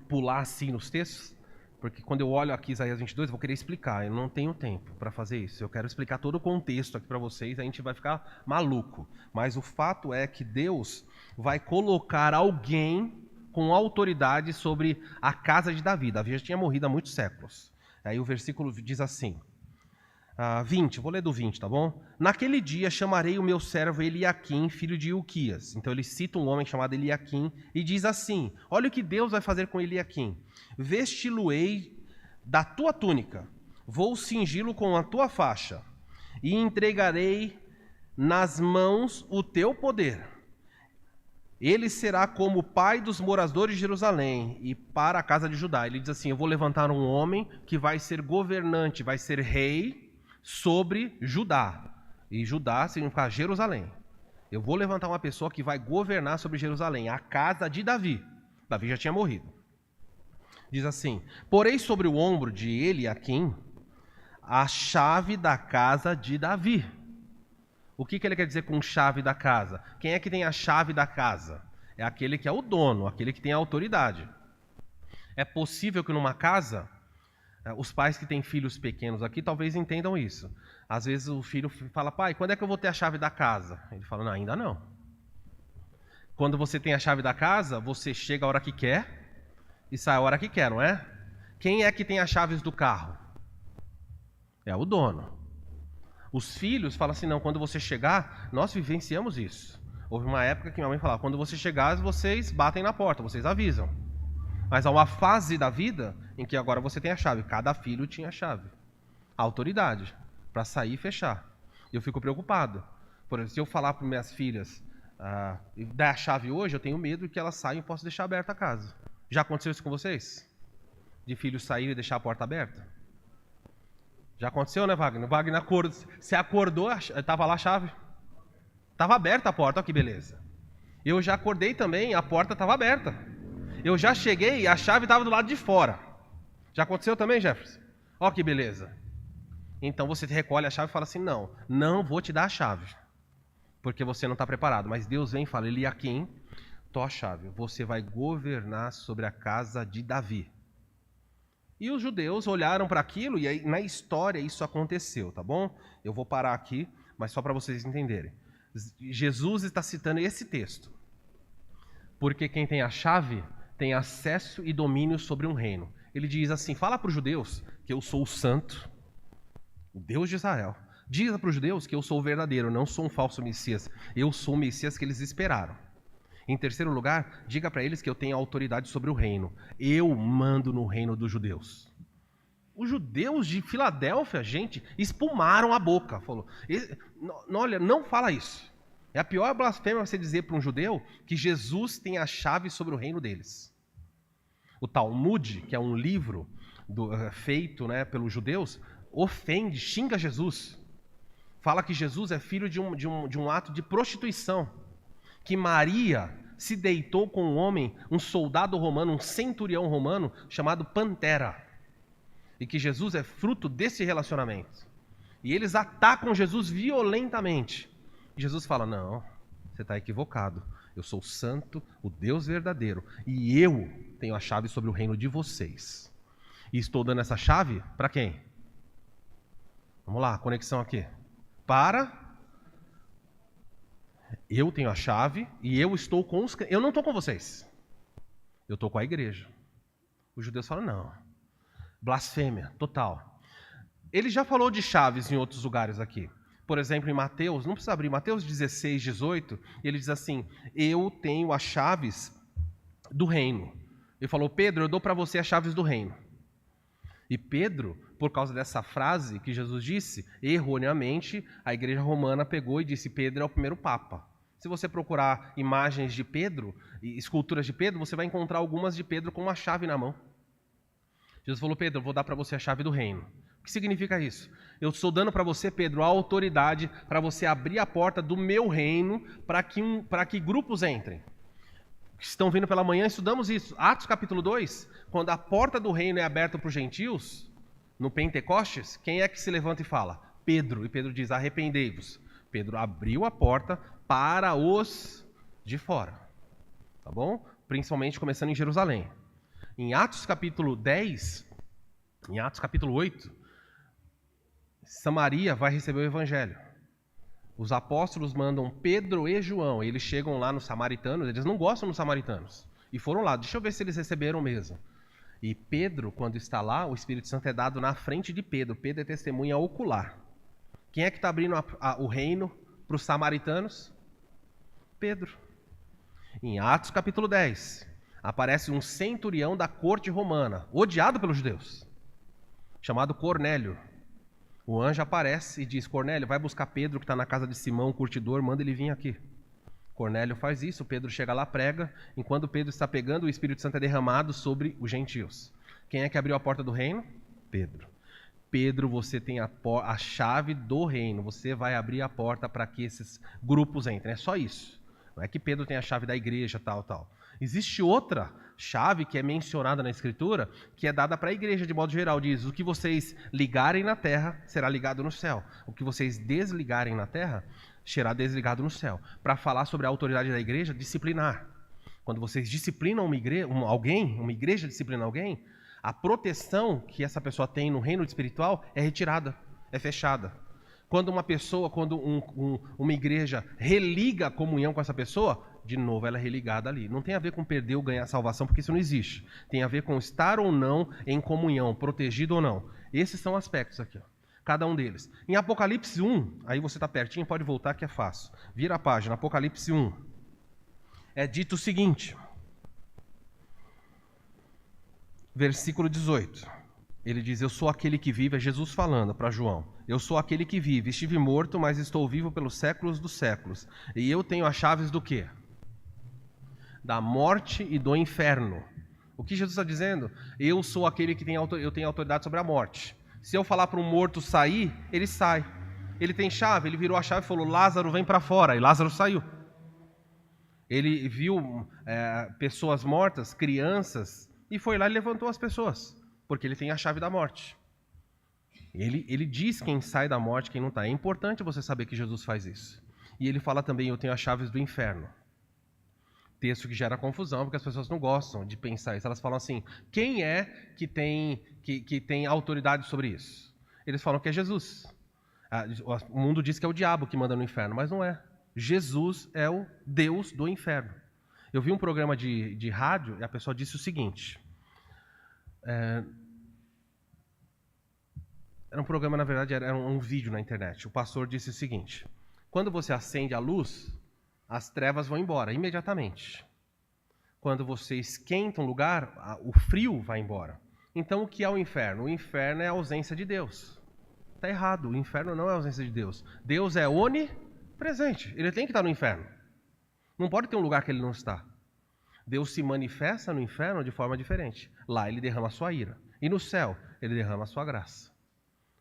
pular assim nos textos, porque quando eu olho aqui Isaías 22, eu vou querer explicar. Eu não tenho tempo para fazer isso. Eu quero explicar todo o contexto aqui para vocês, a gente vai ficar maluco. Mas o fato é que Deus vai colocar alguém com autoridade sobre a casa de Davi. Davi já tinha morrido há muitos séculos. Aí o versículo diz assim, 20, vou ler do 20, tá bom? Naquele dia chamarei o meu servo Eliaquim, filho de Ilquias. Então ele cita um homem chamado Eliaquim e diz assim: olha o que Deus vai fazer com Eliaquim. Vesti-lo-ei da tua túnica, vou cingi-lo com a tua faixa e entregarei nas mãos o teu poder. Ele será como o pai dos moradores de Jerusalém e para a casa de Judá. Ele diz assim: eu vou levantar um homem que vai ser governante, vai ser rei sobre Judá. E Judá significa Jerusalém. Eu vou levantar uma pessoa que vai governar sobre Jerusalém, a casa de Davi. Davi já tinha morrido. Diz assim: porei sobre o ombro de Eliaquim a chave da casa de Davi. O que ele quer dizer com chave da casa? Quem é que tem a chave da casa? É aquele que é o dono, aquele que tem a autoridade. É possível que numa casa, os pais que têm filhos pequenos aqui talvez entendam isso. Às vezes o filho fala: pai, quando é que eu vou ter a chave da casa? Ele fala: não, ainda não. Quando você tem a chave da casa, você chega a hora que quer e sai a hora que quer, não é? Quem é que tem as chaves do carro? É o dono. Os filhos falam assim: não, quando você chegar, nós vivenciamos isso. Houve uma época que minha mãe falava: quando você chegar, vocês batem na porta, vocês avisam. Mas há uma fase da vida em que agora você tem a chave. Cada filho tinha a chave. A autoridade para sair e fechar. E eu fico preocupado. Por exemplo, se eu falar para minhas filhas dar a chave hoje, eu tenho medo que elas saiam e posso deixar aberta a casa. Já aconteceu isso com vocês? De filhos saírem e deixar a porta aberta? Já aconteceu, né, Wagner? O Wagner acordou. Você acordou, estava lá a chave. Estava aberta a porta, olha que beleza. Eu já acordei também, a porta estava aberta. Eu já cheguei e a chave estava do lado de fora. Já aconteceu também, Jefferson? Olha que beleza. Então você recolhe a chave e fala assim: não vou te dar a chave, porque você não está preparado. Mas Deus vem e fala: Eliaquim, tua chave, você vai governar sobre a casa de Davi. E os judeus olharam para aquilo e aí, na história isso aconteceu, tá bom? Eu vou parar aqui, mas só para vocês entenderem. Jesus está citando esse texto, porque quem tem a chave tem acesso e domínio sobre um reino. Ele diz assim: fala para os judeus que eu sou o santo, o Deus de Israel. Diz para os judeus que eu sou o verdadeiro, não sou um falso Messias. Eu sou o Messias que eles esperaram. Em terceiro lugar, diga para eles que eu tenho autoridade sobre o reino. Eu mando no reino dos judeus. Os judeus de Filadélfia, gente, espumaram a boca. Falou: olha, não fala isso. É a pior blasfêmia você dizer para um judeu que Jesus tem a chave sobre o reino deles. O Talmud, que é um livro feito, né, pelos judeus, ofende, xinga Jesus. Fala que Jesus é filho de um ato de prostituição. Que Maria se deitou com um homem, um soldado romano, um centurião romano, chamado Pantera. E que Jesus é fruto desse relacionamento. E eles atacam Jesus violentamente. E Jesus fala, não, você está equivocado. Eu sou o santo, o Deus verdadeiro. E eu tenho a chave sobre o reino de vocês. E estou dando essa chave para quem? Vamos lá, conexão aqui. Eu tenho a chave e eu estou com os... Eu não estou com vocês. Eu estou com a igreja. Os judeus falam, não. Blasfêmia, total. Ele já falou de chaves em outros lugares aqui. Por exemplo, em Mateus, não precisa abrir, Mateus 16, 18, ele diz assim, eu tenho as chaves do reino. Ele falou, Pedro, eu dou para você as chaves do reino. E Pedro, por causa dessa frase que Jesus disse, erroneamente, a igreja romana pegou e disse, Pedro é o primeiro papa. Se você procurar imagens de Pedro, esculturas de Pedro, você vai encontrar algumas de Pedro com uma chave na mão. Jesus falou, Pedro, eu vou dar para você a chave do reino. O que significa isso? Eu estou dando para você, Pedro, a autoridade para você abrir a porta do meu reino para que grupos entrem. Estão vindo pela manhã, estudamos isso. Atos capítulo 2, quando a porta do reino é aberta para os gentios, no Pentecostes, quem é que se levanta e fala? Pedro. E Pedro diz, arrependei-vos. Pedro abriu a porta para os de fora. Tá bom? Principalmente começando em Jerusalém. Em Atos capítulo 10, em Atos capítulo 8, Samaria vai receber o evangelho. Os apóstolos mandam Pedro e João. Eles chegam lá nos samaritanos, eles não gostam dos samaritanos. E foram lá, deixa eu ver se eles receberam mesmo. E Pedro, quando está lá, o Espírito Santo é dado na frente de Pedro. Pedro é testemunha ocular. Quem é que está abrindo o reino para os samaritanos? Pedro. Em Atos capítulo 10, aparece um centurião da corte romana, odiado pelos judeus, chamado Cornélio. O anjo aparece e diz, Cornélio, vai buscar Pedro que está na casa de Simão, o curtidor, manda ele vir aqui. Cornélio faz isso, Pedro chega lá, prega, enquanto Pedro está pegando, o Espírito Santo é derramado sobre os gentios. Quem é que abriu a porta do reino? Pedro. Pedro, você tem a chave do reino, você vai abrir a porta para que esses grupos entrem, é só isso. Não é que Pedro tem a chave da igreja, tal. Existe outra chave que é mencionada na Escritura, que é dada para a igreja de modo geral. Diz, o que vocês ligarem na terra, será ligado no céu. O que vocês desligarem na terra, será desligado no céu. Para falar sobre a autoridade da igreja, disciplinar. Quando vocês disciplinam uma igreja disciplina alguém, a proteção que essa pessoa tem no reino espiritual é retirada, é fechada. Quando uma igreja religa a comunhão com essa pessoa, de novo ela é religada ali. Não tem a ver com perder ou ganhar salvação, porque isso não existe. Tem a ver com estar ou não em comunhão, protegido ou não. Esses são aspectos aqui, ó. Cada um deles. Em Apocalipse 1, aí você está pertinho, pode voltar que é fácil. Vira a página, Apocalipse 1. É dito o seguinte, versículo 18. Ele diz, eu sou aquele que vive, é Jesus falando para João. Eu sou aquele que vive, estive morto, mas estou vivo pelos séculos dos séculos. E eu tenho as chaves do quê? Da morte e do inferno. O que Jesus está dizendo? Eu sou aquele que eu tenho autoridade sobre a morte. Se eu falar para um morto sair, ele sai. Ele tem chave, ele virou a chave e falou, Lázaro, vem para fora. E Lázaro saiu. Ele viu pessoas mortas, crianças, e foi lá e levantou as pessoas. Porque ele tem a chave da morte. Ele diz quem sai da morte, quem não está. É importante você saber que Jesus faz isso. E ele fala também, eu tenho as chaves do inferno. Texto que gera confusão, porque as pessoas não gostam de pensar isso. Elas falam assim, quem é que tem autoridade sobre isso? Eles falam que é Jesus. O mundo diz que é o diabo que manda no inferno, mas não é. Jesus é o Deus do inferno. Eu vi um programa de rádio e a pessoa disse o seguinte... Era um programa, na verdade, era um vídeo na internet. O pastor disse o seguinte, quando você acende a luz, as trevas vão embora imediatamente. Quando você esquenta um lugar, o frio vai embora. Então, o que é o inferno? O inferno é a ausência de Deus. Está errado, o inferno não é a ausência de Deus. Deus é onipresente. Presente. Ele tem que estar no inferno. Não pode ter um lugar que ele não está. Deus se manifesta no inferno de forma diferente. Lá ele derrama a sua ira. E no céu, ele derrama a sua graça.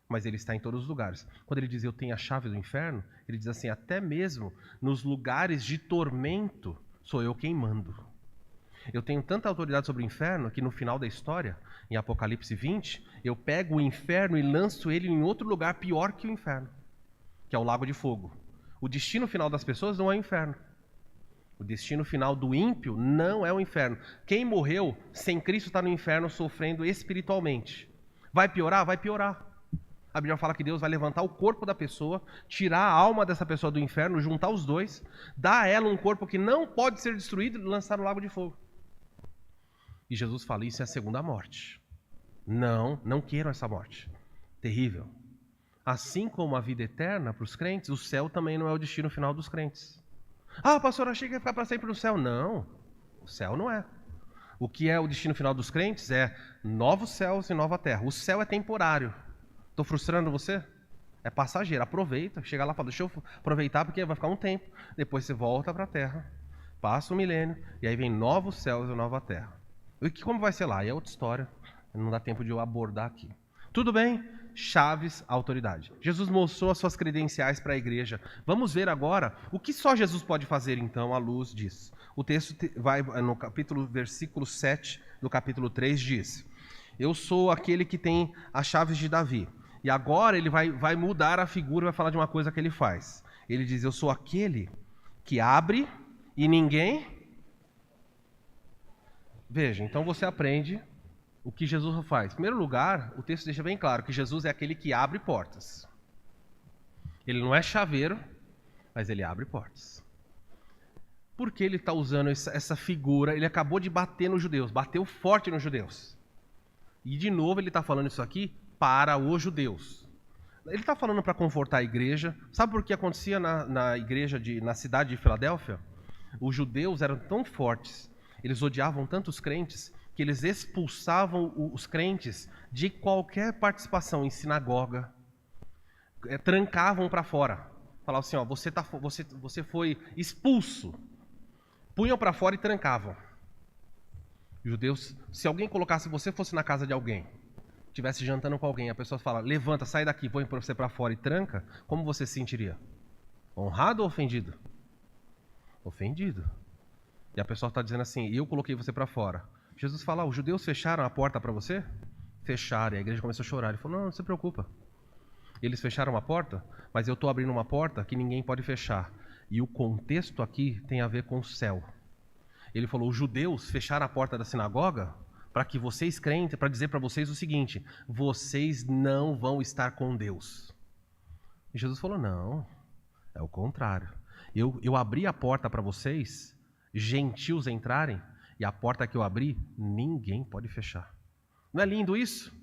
Mas ele está em todos os lugares. Quando ele diz, eu tenho a chave do inferno, ele diz assim, até mesmo nos lugares de tormento, sou eu quem mando. Eu tenho tanta autoridade sobre o inferno que no final da história, em Apocalipse 20, eu pego o inferno e lanço ele em outro lugar pior que o inferno, que é o lago de fogo. O destino final das pessoas não é o inferno. O destino final do ímpio não é o inferno. Quem morreu sem Cristo está no inferno sofrendo espiritualmente. Vai piorar? Vai piorar. A Bíblia fala que Deus vai levantar o corpo da pessoa, tirar a alma dessa pessoa do inferno, juntar os dois, dar a ela um corpo que não pode ser destruído e lançar no lago de fogo. E Jesus fala, isso é a segunda morte. Não queiram essa morte. Terrível. Assim como a vida eterna para os crentes, o céu também não é o destino final dos crentes. Ah, pastor, achei que ia ficar para sempre no céu. Não, o céu não é. O que é o destino final dos crentes é novos céus e nova terra. O céu é temporário. Estou frustrando você? É passageiro. Aproveita, chega lá e fala, deixa eu aproveitar porque vai ficar um tempo. Depois você volta para a terra, passa um milênio e aí vem novos céus e nova terra. E como vai ser lá? Aí é outra história. Não dá tempo de eu abordar aqui. Tudo bem? Chaves, autoridade. Jesus mostrou as suas credenciais para a igreja. Vamos ver agora o que só Jesus pode fazer então à luz disso. O texto vai no versículo 7 do capítulo 3 diz: eu sou aquele que tem as chaves de Davi. E agora ele vai mudar a figura e vai falar de uma coisa que ele faz. Ele diz, eu sou aquele que abre e ninguém... Veja, então você aprende o que Jesus faz. Em primeiro lugar, o texto deixa bem claro que Jesus é aquele que abre portas. Ele não é chaveiro, mas ele abre portas. Por que ele está usando essa figura? Ele acabou de bater nos judeus, bateu forte nos judeus. E de novo ele está falando isso aqui para os judeus. Ele está falando para confortar a igreja. Sabe por que acontecia na igreja, na cidade de Filadélfia? Os judeus eram tão fortes, eles odiavam tanto os crentes, que eles expulsavam os crentes de qualquer participação em sinagoga, trancavam para fora. Falavam assim, ó, você foi expulso. Punham para fora e trancavam. Judeus, se alguém colocasse, você fosse na casa de alguém, estivesse jantando com alguém, a pessoa fala, levanta, sai daqui, põe você para fora e tranca, como você se sentiria? Honrado ou ofendido? Ofendido. E a pessoa está dizendo assim, eu coloquei você para fora. Jesus fala, os judeus fecharam a porta para você? Fecharam, e a igreja começou a chorar. Ele falou, não se preocupa. Eles fecharam a porta, mas eu estou abrindo uma porta que ninguém pode fechar. E o contexto aqui tem a ver com o céu. Ele falou, os judeus fecharam a porta da sinagoga para que vocês crentes, para dizer para vocês o seguinte, vocês não vão estar com Deus. E Jesus falou, não, é o contrário. Eu abri a porta para vocês, gentios entrarem, e a porta que eu abri, ninguém pode fechar. Não é lindo isso?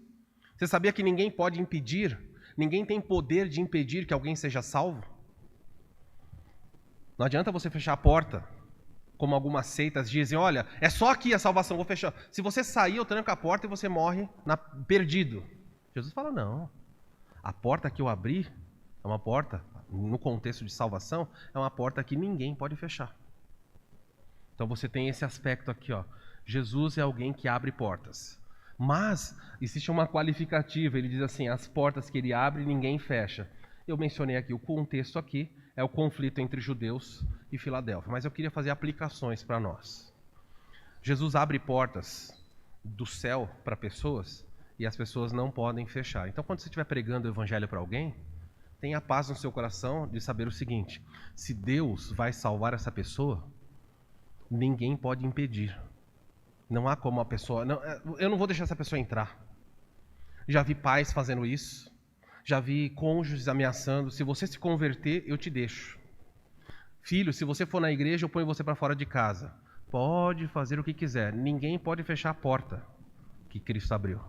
Você sabia que ninguém pode impedir, ninguém tem poder de impedir que alguém seja salvo? Não adianta você fechar a porta, como algumas seitas dizem, olha, é só aqui a salvação, vou fechar. Se você sair, eu tranco a porta e você morre perdido. Jesus fala, não. A porta que eu abri é uma porta, no contexto de salvação, é uma porta que ninguém pode fechar. Então você tem esse aspecto aqui, ó. Jesus é alguém que abre portas. Mas existe uma qualificativa, ele diz assim, as portas que ele abre, ninguém fecha. Eu mencionei aqui, o contexto aqui é o conflito entre judeus e Filadélfia, mas eu queria fazer aplicações para nós. Jesus abre portas do céu para pessoas e as pessoas não podem fechar. Então quando você estiver pregando o evangelho para alguém, tenha paz no seu coração de saber o seguinte, se Deus vai salvar essa pessoa, ninguém pode impedir. Não há como a pessoa... eu não vou deixar essa pessoa entrar. Já vi pais fazendo isso. Já vi cônjuges ameaçando. Se você se converter, eu te deixo. Filho, se você for na igreja, eu ponho você para fora de casa. Pode fazer o que quiser. Ninguém pode fechar a porta que Cristo abriu.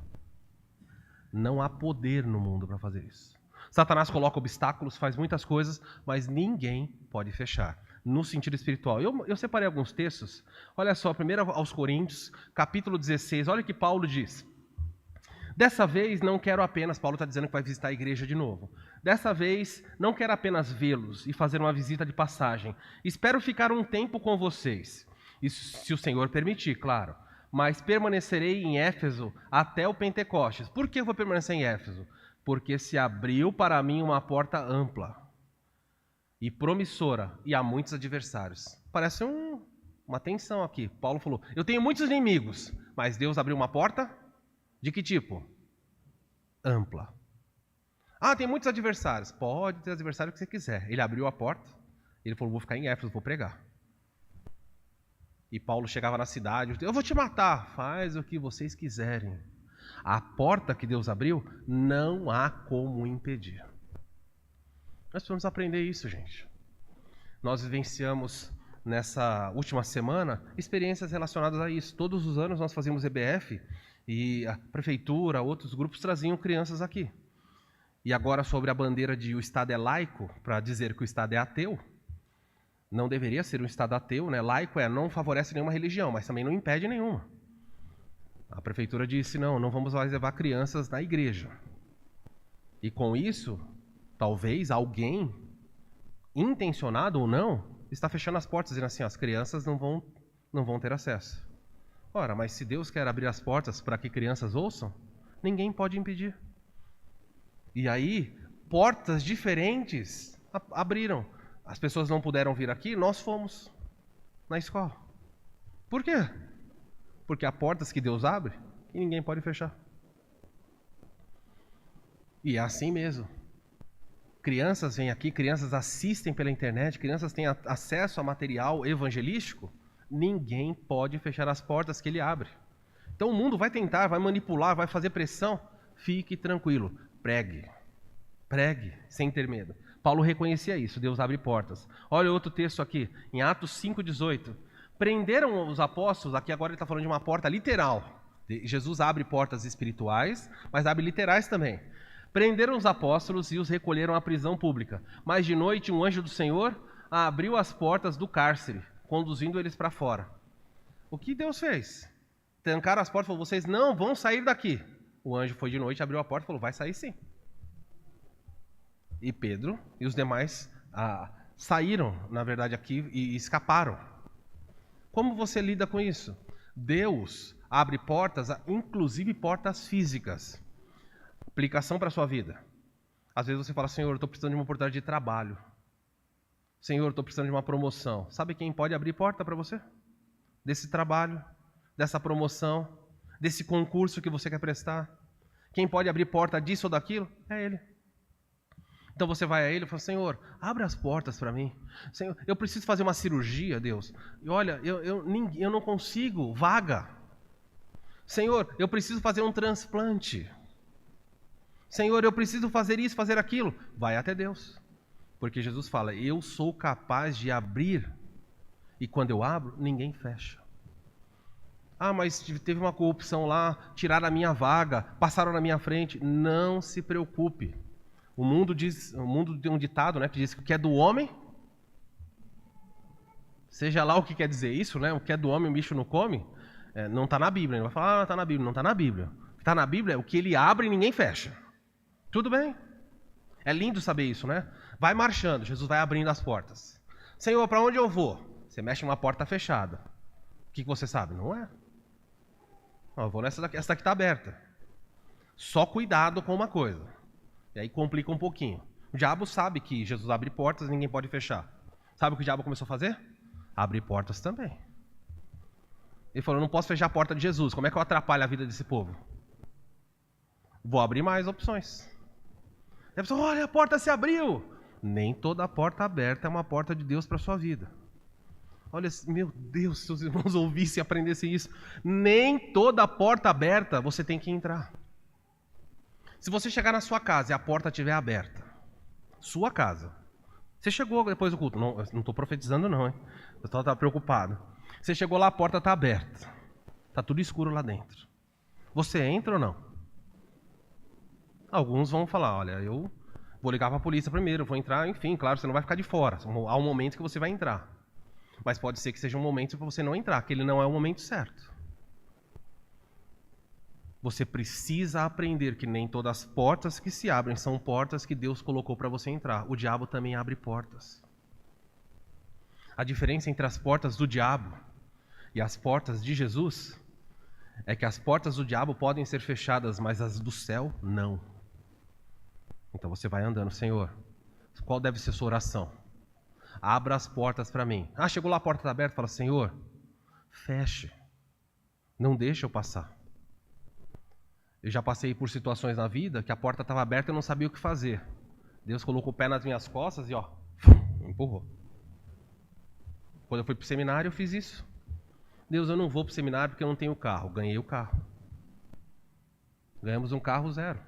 Não há poder no mundo para fazer isso. Satanás coloca obstáculos, faz muitas coisas, mas ninguém pode fechar. No sentido espiritual. Eu separei alguns textos. Olha só, primeiro aos Coríntios, capítulo 16. Olha o que Paulo diz. Dessa vez não quero apenas, Paulo está dizendo que vai visitar a igreja de novo. Dessa vez não quero apenas vê-los e fazer uma visita de passagem. Espero ficar um tempo com vocês. Isso se o Senhor permitir, claro. Mas permanecerei em Éfeso até o Pentecostes. Por que eu vou permanecer em Éfeso? Porque se abriu para mim uma porta ampla e promissora, e há muitos adversários. Parece uma tensão aqui. Paulo falou, eu tenho muitos inimigos, mas Deus abriu uma porta de que tipo? Ampla. Ah, tem muitos adversários. Pode ter adversário que você quiser. Ele abriu a porta, ele falou, vou ficar em Éfeso, vou pregar. E Paulo chegava na cidade, eu vou te matar, faz o que vocês quiserem. A porta que Deus abriu, não há como impedir. Nós precisamos aprender isso, gente. Nós vivenciamos nessa última semana experiências relacionadas a isso. Todos os anos nós fazíamos EBF e a prefeitura, outros grupos traziam crianças aqui. E agora sobre a bandeira de o Estado é laico, para dizer que o Estado é ateu, não deveria ser um Estado ateu, né? Laico não favorece nenhuma religião, mas também não impede nenhuma. A prefeitura disse, não vamos mais levar crianças na igreja. E com isso, talvez alguém, intencionado ou não, está fechando as portas, dizendo assim, as crianças não vão ter acesso. Ora, mas se Deus quer abrir as portas para que crianças ouçam, ninguém pode impedir. E aí, portas diferentes abriram. As pessoas não puderam vir aqui, nós fomos na escola. Por quê? Porque há portas que Deus abre e ninguém pode fechar. E é assim mesmo. Crianças vêm aqui, crianças assistem pela internet, crianças têm acesso a material evangelístico, ninguém pode fechar as portas que ele abre. Então o mundo vai tentar, vai manipular, vai fazer pressão. Fique tranquilo, pregue, sem ter medo. Paulo reconhecia isso, Deus abre portas. Olha outro texto aqui, em Atos 5,18. Prenderam os apóstolos, aqui agora ele está falando de uma porta literal. Jesus abre portas espirituais, mas abre literais também. Prenderam os apóstolos e os recolheram à prisão pública. Mas de noite um anjo do Senhor abriu as portas do cárcere, conduzindo eles para fora. O que Deus fez? Trancaram as portas e falou, vocês não vão sair daqui. O anjo foi de noite, abriu a porta e falou, vai sair sim. E Pedro e os demais saíram, na verdade, aqui e escaparam. Como você lida com isso? Deus abre portas, inclusive portas físicas. Aplicação para a sua vida. Às vezes você fala, Senhor, eu estou precisando de uma oportunidade de trabalho. Senhor, eu estou precisando de uma promoção. Sabe quem pode abrir porta para você? Desse trabalho, dessa promoção, desse concurso que você quer prestar. Quem pode abrir porta disso ou daquilo? É Ele. Então você vai a Ele e fala, Senhor, abre as portas para mim. Senhor, eu preciso fazer uma cirurgia, Deus. E olha, eu não consigo, vaga. Senhor, eu preciso fazer um transplante. Senhor, eu preciso fazer isso, fazer aquilo. Vai até Deus. Porque Jesus fala, eu sou capaz de abrir. E quando eu abro, ninguém fecha. Ah, mas teve uma corrupção lá, tiraram a minha vaga, passaram na minha frente. Não se preocupe. O mundo tem um ditado, né, que diz que o que é do homem, seja lá o que quer dizer isso, né, o que é do homem o bicho não come, não está na Bíblia. Ele vai falar, está na Bíblia. Não está na Bíblia. O que está na Bíblia é o que ele abre e ninguém fecha. Tudo bem. É lindo saber isso, né? Vai marchando, Jesus vai abrindo as portas. Senhor, para onde eu vou? Você mexe numa porta fechada. O que você sabe? Não é. Eu vou nessa daqui, essa daqui está aberta. Só cuidado com uma coisa. E aí complica um pouquinho. O diabo sabe que Jesus abre portas e ninguém pode fechar. Sabe o que o diabo começou a fazer? Abrir portas também. Ele falou, não posso fechar a porta de Jesus. Como é que eu atrapalho a vida desse povo? Vou abrir mais opções. E a pessoa, olha, a porta se abriu. Nem toda porta aberta é uma porta de Deus para a sua vida. Olha, meu Deus, se os irmãos ouvissem e aprendessem isso. Nem toda porta aberta você tem que entrar. Se você chegar na sua casa e a porta estiver aberta, sua casa, você chegou depois do culto, não estou profetizando não, hein? O pessoal está preocupado. Você chegou lá, a porta está aberta, está tudo escuro lá dentro. Você entra ou não? Alguns vão falar, olha, eu vou ligar para a polícia primeiro, vou entrar, enfim, claro, você não vai ficar de fora. Há um momento que você vai entrar. Mas pode ser que seja um momento para você não entrar, que ele não é o momento certo. Você precisa aprender que nem todas as portas que se abrem são portas que Deus colocou para você entrar. O diabo também abre portas. A diferença entre as portas do diabo e as portas de Jesus é que as portas do diabo podem ser fechadas, mas as do céu, não. Então você vai andando, Senhor, qual deve ser sua oração? Abra as portas para mim. Chegou lá, a porta está aberta, fala, Senhor, feche. Não deixe eu passar. Eu já passei por situações na vida que a porta estava aberta e eu não sabia o que fazer. Deus colocou o pé nas minhas costas e empurrou. Quando eu fui para o seminário, eu fiz isso. Deus, eu não vou para o seminário porque eu não tenho carro. Ganhei o carro. Ganhamos um carro zero.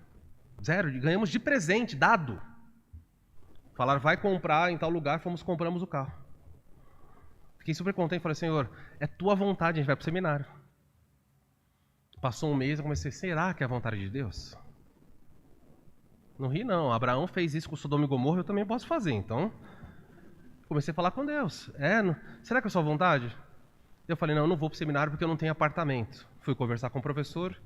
Ganhamos de presente, dado. Falaram, vai comprar em tal lugar, compramos o carro. Fiquei super contente, falei, Senhor, é tua vontade, a gente vai para o seminário. Passou um mês, eu comecei, será que é a vontade de Deus? Não ri não, Abraão fez isso com Sodoma e Gomorra, eu também posso fazer, então... Comecei a falar com Deus, será que é a sua vontade? Eu falei, não, eu não vou para o seminário porque eu não tenho apartamento. Fui conversar com o professor,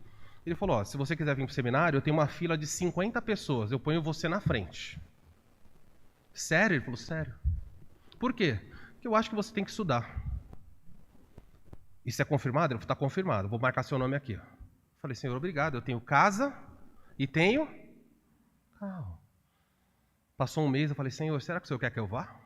ele falou, se você quiser vir para o seminário, eu tenho uma fila de 50 pessoas, eu ponho você na frente. Sério? Ele falou, sério. Por quê? Porque eu acho que você tem que estudar. Isso é confirmado? Ele falou, está confirmado, vou marcar seu nome aqui. Falei, Senhor, obrigado, eu tenho casa e tenho carro. Passou um mês, eu falei, Senhor, será que o Senhor quer que eu vá?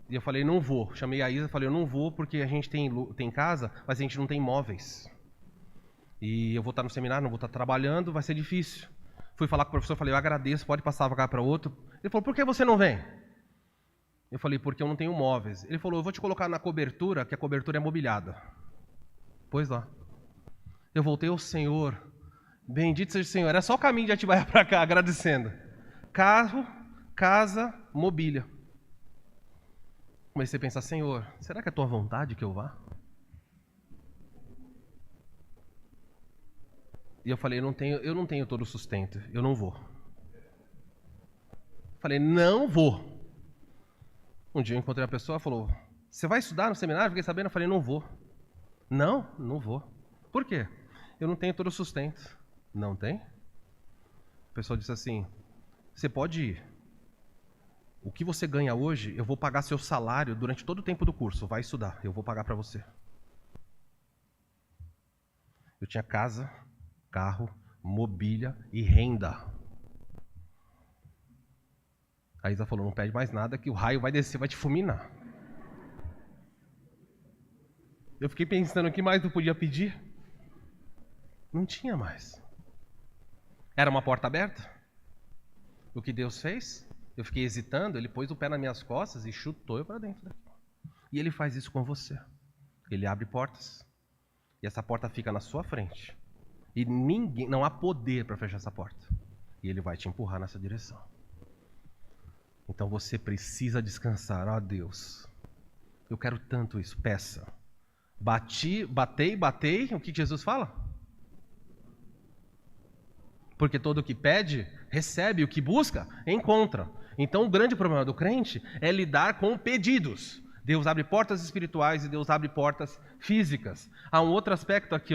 E eu falei, não vou. Chamei a Isa e falei, eu não vou porque a gente tem casa, mas a gente não tem móveis. E eu vou estar no seminário, não vou estar trabalhando, vai ser difícil. Fui falar com o professor, falei, eu agradeço, pode passar a vagar para outro. Ele falou, por que você não vem? Eu falei, porque eu não tenho móveis. Ele falou, eu vou te colocar na cobertura, que a cobertura é mobiliada. Pois lá. Eu voltei ao Senhor. Bendito seja o Senhor. Era só o caminho de Atibaia para cá, agradecendo. Carro, casa, mobília. Comecei a pensar, Senhor, será que é a tua vontade que eu vá? E eu falei, eu não tenho todo o sustento, eu não vou. Falei, não vou. Um dia eu encontrei uma pessoa, falou, você vai estudar no seminário? Fiquei sabendo, eu falei, não vou. Não vou. Por quê? Eu não tenho todo o sustento. Não tem? A pessoa disse assim, você pode ir. O que você ganha hoje, eu vou pagar seu salário durante todo o tempo do curso. Vai estudar, eu vou pagar para você. Eu tinha casa, carro, mobília e renda. A Isa falou, não pede mais nada que o raio vai descer, vai te fulminar. Eu fiquei pensando, o que mais eu podia pedir? Não tinha mais. Era uma porta aberta? O que Deus fez? Eu fiquei hesitando, ele pôs o pé nas minhas costas e chutou eu para dentro daqui. E ele faz isso com você. Ele abre portas. E essa porta fica na sua frente. E não há poder para fechar essa porta. E ele vai te empurrar nessa direção. Então você precisa descansar. Deus, eu quero tanto isso. Peça. Batei. O que Jesus fala? Porque todo o que pede, recebe. O que busca, encontra. Então o grande problema do crente é lidar com pedidos. Deus abre portas espirituais e Deus abre portas físicas. Há um outro aspecto aqui,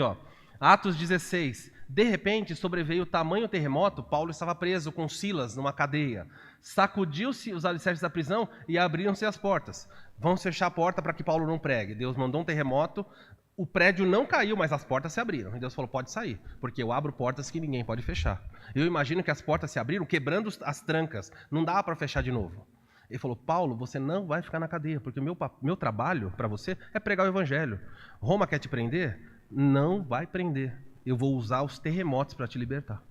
Atos 16. De repente sobreveio tamanho terremoto, Paulo estava preso com Silas numa cadeia. Sacudiu-se os alicerces da prisão e abriram-se as portas. Vamos fechar a porta para que Paulo não pregue. Deus mandou um terremoto, o prédio não caiu, mas as portas se abriram. E Deus falou, pode sair, porque eu abro portas que ninguém pode fechar. Eu imagino que as portas se abriram quebrando as trancas, não dá para fechar de novo. Ele falou, Paulo, você não vai ficar na cadeia, porque o meu trabalho para você é pregar o evangelho. Roma quer te prender? Não vai prender. Eu vou usar os terremotos para te libertar.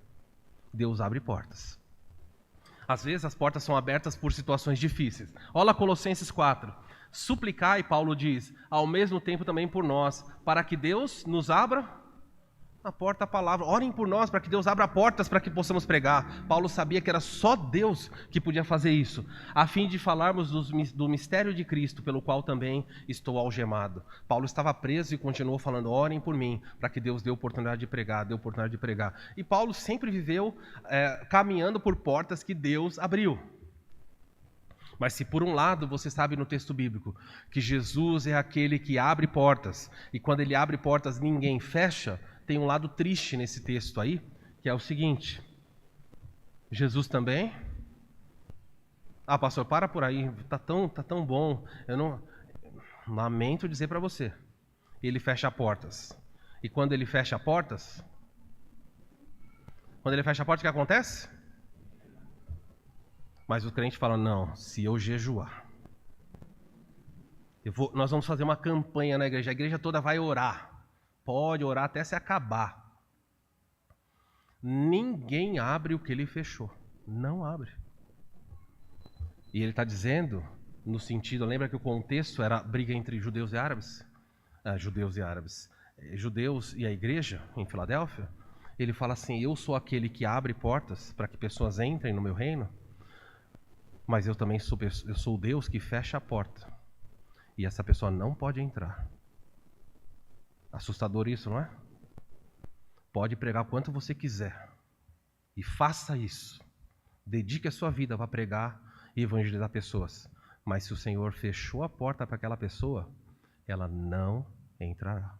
Deus abre portas. Às vezes as portas são abertas por situações difíceis. Olha lá Colossenses 4. Suplicai, Paulo diz, ao mesmo tempo também por nós, para que Deus nos abra a porta, a palavra. Orem por nós para que Deus abra portas para que possamos pregar. Paulo sabia que era só Deus que podia fazer isso, a fim de falarmos do mistério de Cristo, pelo qual também estou algemado. Paulo estava preso e continuou falando, orem por mim, para que Deus dê oportunidade de pregar, dê oportunidade de pregar. E Paulo sempre viveu caminhando por portas que Deus abriu. Mas se por um lado você sabe no texto bíblico que Jesus é aquele que abre portas, e quando ele abre portas ninguém fecha, tem um lado triste nesse texto aí, que é o seguinte: Jesus também... Ah, pastor, para por aí, tá tão bom. Eu não lamento dizer para você. Ele fecha portas. E quando ele fecha portas, o que acontece? Mas o crente fala: não, se eu jejuar, nós vamos fazer uma campanha na igreja, a igreja toda vai orar. Pode orar até se acabar. Ninguém abre o que ele fechou. Não abre. E ele está dizendo, no sentido, lembra que o contexto era briga entre judeus e árabes? Judeus e a igreja em Filadélfia. Ele fala assim: eu sou aquele que abre portas para que pessoas entrem no meu reino, mas eu também sou o Deus que fecha a porta. E essa pessoa não pode entrar. Assustador isso, não é? Pode pregar quanto você quiser. E faça isso. Dedique a sua vida para pregar e evangelizar pessoas. Mas se o Senhor fechou a porta para aquela pessoa, ela não entrará.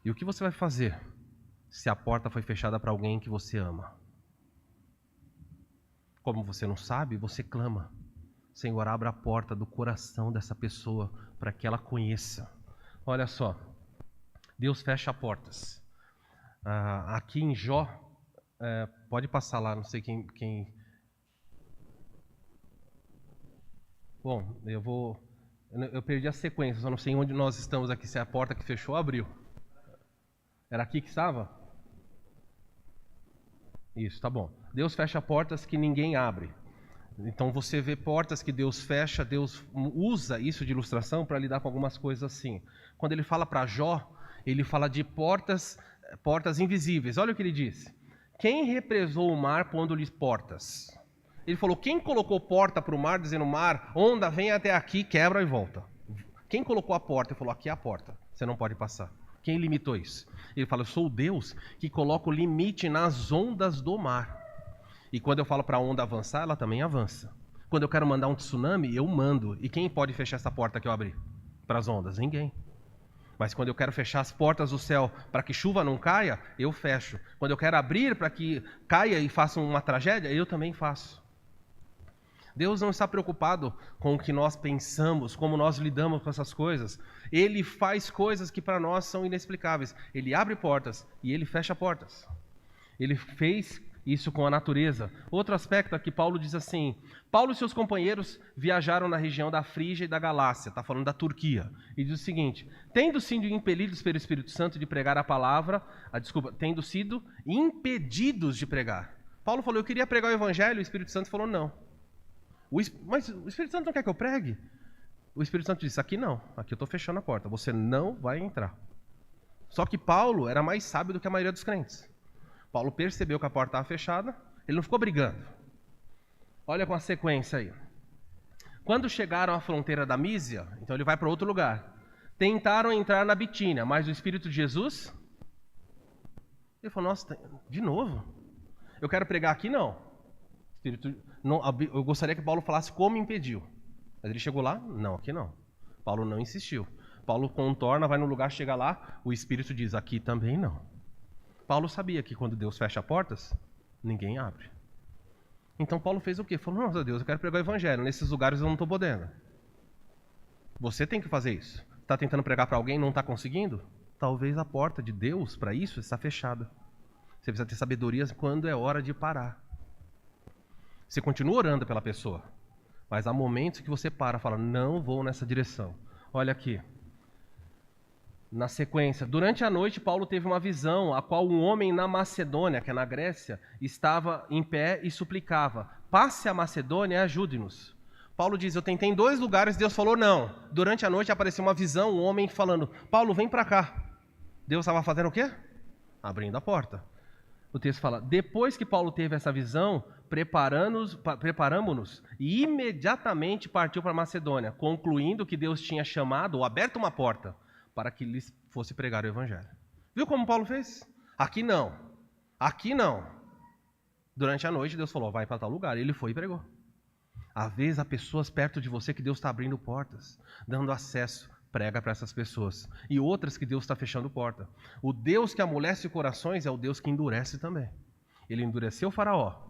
E o que você vai fazer se a porta foi fechada para alguém que você ama? Como você não sabe, você clama: Senhor, abra a porta do coração dessa pessoa para que ela conheça. Olha só, Deus fecha portas. Aqui em Jó, pode passar lá, não sei quem... Bom, eu perdi a sequência, só não sei onde nós estamos aqui, se é a porta que fechou ou abriu. Era aqui que estava? Isso, tá bom. Deus fecha portas que ninguém abre. Então você vê portas que Deus fecha, Deus usa isso de ilustração para lidar com algumas coisas assim. Quando ele fala para Jó, ele fala de portas invisíveis. Olha o que ele diz: quem represou o mar pondo-lhes portas? Ele falou: quem colocou porta para o mar, dizendo: mar, onda, vem até aqui, quebra e volta? Quem colocou a porta e falou: aqui é a porta, você não pode passar? Quem limitou isso? Ele fala: eu sou o Deus que coloca o limite nas ondas do mar. E quando eu falo para a onda avançar, ela também avança. Quando eu quero mandar um tsunami, eu mando. E quem pode fechar essa porta que eu abri para as ondas? Ninguém. Mas quando eu quero fechar as portas do céu para que chuva não caia, eu fecho. Quando eu quero abrir para que caia e faça uma tragédia, eu também faço. Deus não está preocupado com o que nós pensamos, como nós lidamos com essas coisas. Ele faz coisas que para nós são inexplicáveis. Ele abre portas e ele fecha portas. Ele fez isso com a natureza. Outro aspecto aqui, Paulo diz assim: Paulo e seus companheiros viajaram na região da Frígia e da Galácia, está falando da Turquia, e diz o seguinte: tendo sido impelidos pelo Espírito Santo de pregar a palavra, tendo sido impedidos de pregar. Paulo falou: eu queria pregar o evangelho, o Espírito Santo falou: não. Mas o Espírito Santo não quer que eu pregue? O Espírito Santo disse: aqui não, aqui eu estou fechando a porta, você não vai entrar. Só que Paulo era mais sábio do que a maioria dos crentes. Paulo percebeu que a porta estava fechada, ele não ficou brigando. Olha com a sequência aí. Quando chegaram à fronteira da Mísia, então ele vai para outro lugar. Tentaram entrar na Bitínia, mas o Espírito de Jesus... Ele falou: nossa, de novo? Eu quero pregar aqui, não. Eu gostaria que Paulo falasse como impediu. Mas ele chegou lá? Não, aqui não. Paulo não insistiu. Paulo contorna, vai no lugar, chega lá, o Espírito diz: aqui também não. Paulo sabia que quando Deus fecha portas, ninguém abre. Então Paulo fez o quê? Falou: nossa Deus, eu quero pregar o evangelho, nesses lugares eu não estou podendo. Você tem que fazer isso. Está tentando pregar para alguém e não está conseguindo? Talvez a porta de Deus para isso está fechada. Você precisa ter sabedoria quando é hora de parar. Você continua orando pela pessoa, mas há momentos que você para e fala: não vou nessa direção. Olha aqui. Na sequência, durante a noite, Paulo teve uma visão, a qual um homem na Macedônia, que é na Grécia, estava em pé e suplicava: passe a Macedônia e ajude-nos. Paulo diz: eu tentei em 2 lugares, Deus falou não. Durante a noite apareceu uma visão, um homem falando: Paulo, vem para cá. Deus estava fazendo o quê? Abrindo a porta. O texto fala: depois que Paulo teve essa visão, preparamos-nos e imediatamente partiu para Macedônia, concluindo que Deus tinha chamado ou aberto uma porta para que lhes fosse pregar o evangelho. Viu como Paulo fez? Aqui não. Aqui não. Durante a noite, Deus falou, vai para tal lugar. E ele foi e pregou. Às vezes, há pessoas perto de você que Deus está abrindo portas, dando acesso. Prega para essas pessoas. E outras que Deus está fechando porta. O Deus que amolece corações é o Deus que endurece também. Ele endureceu o faraó.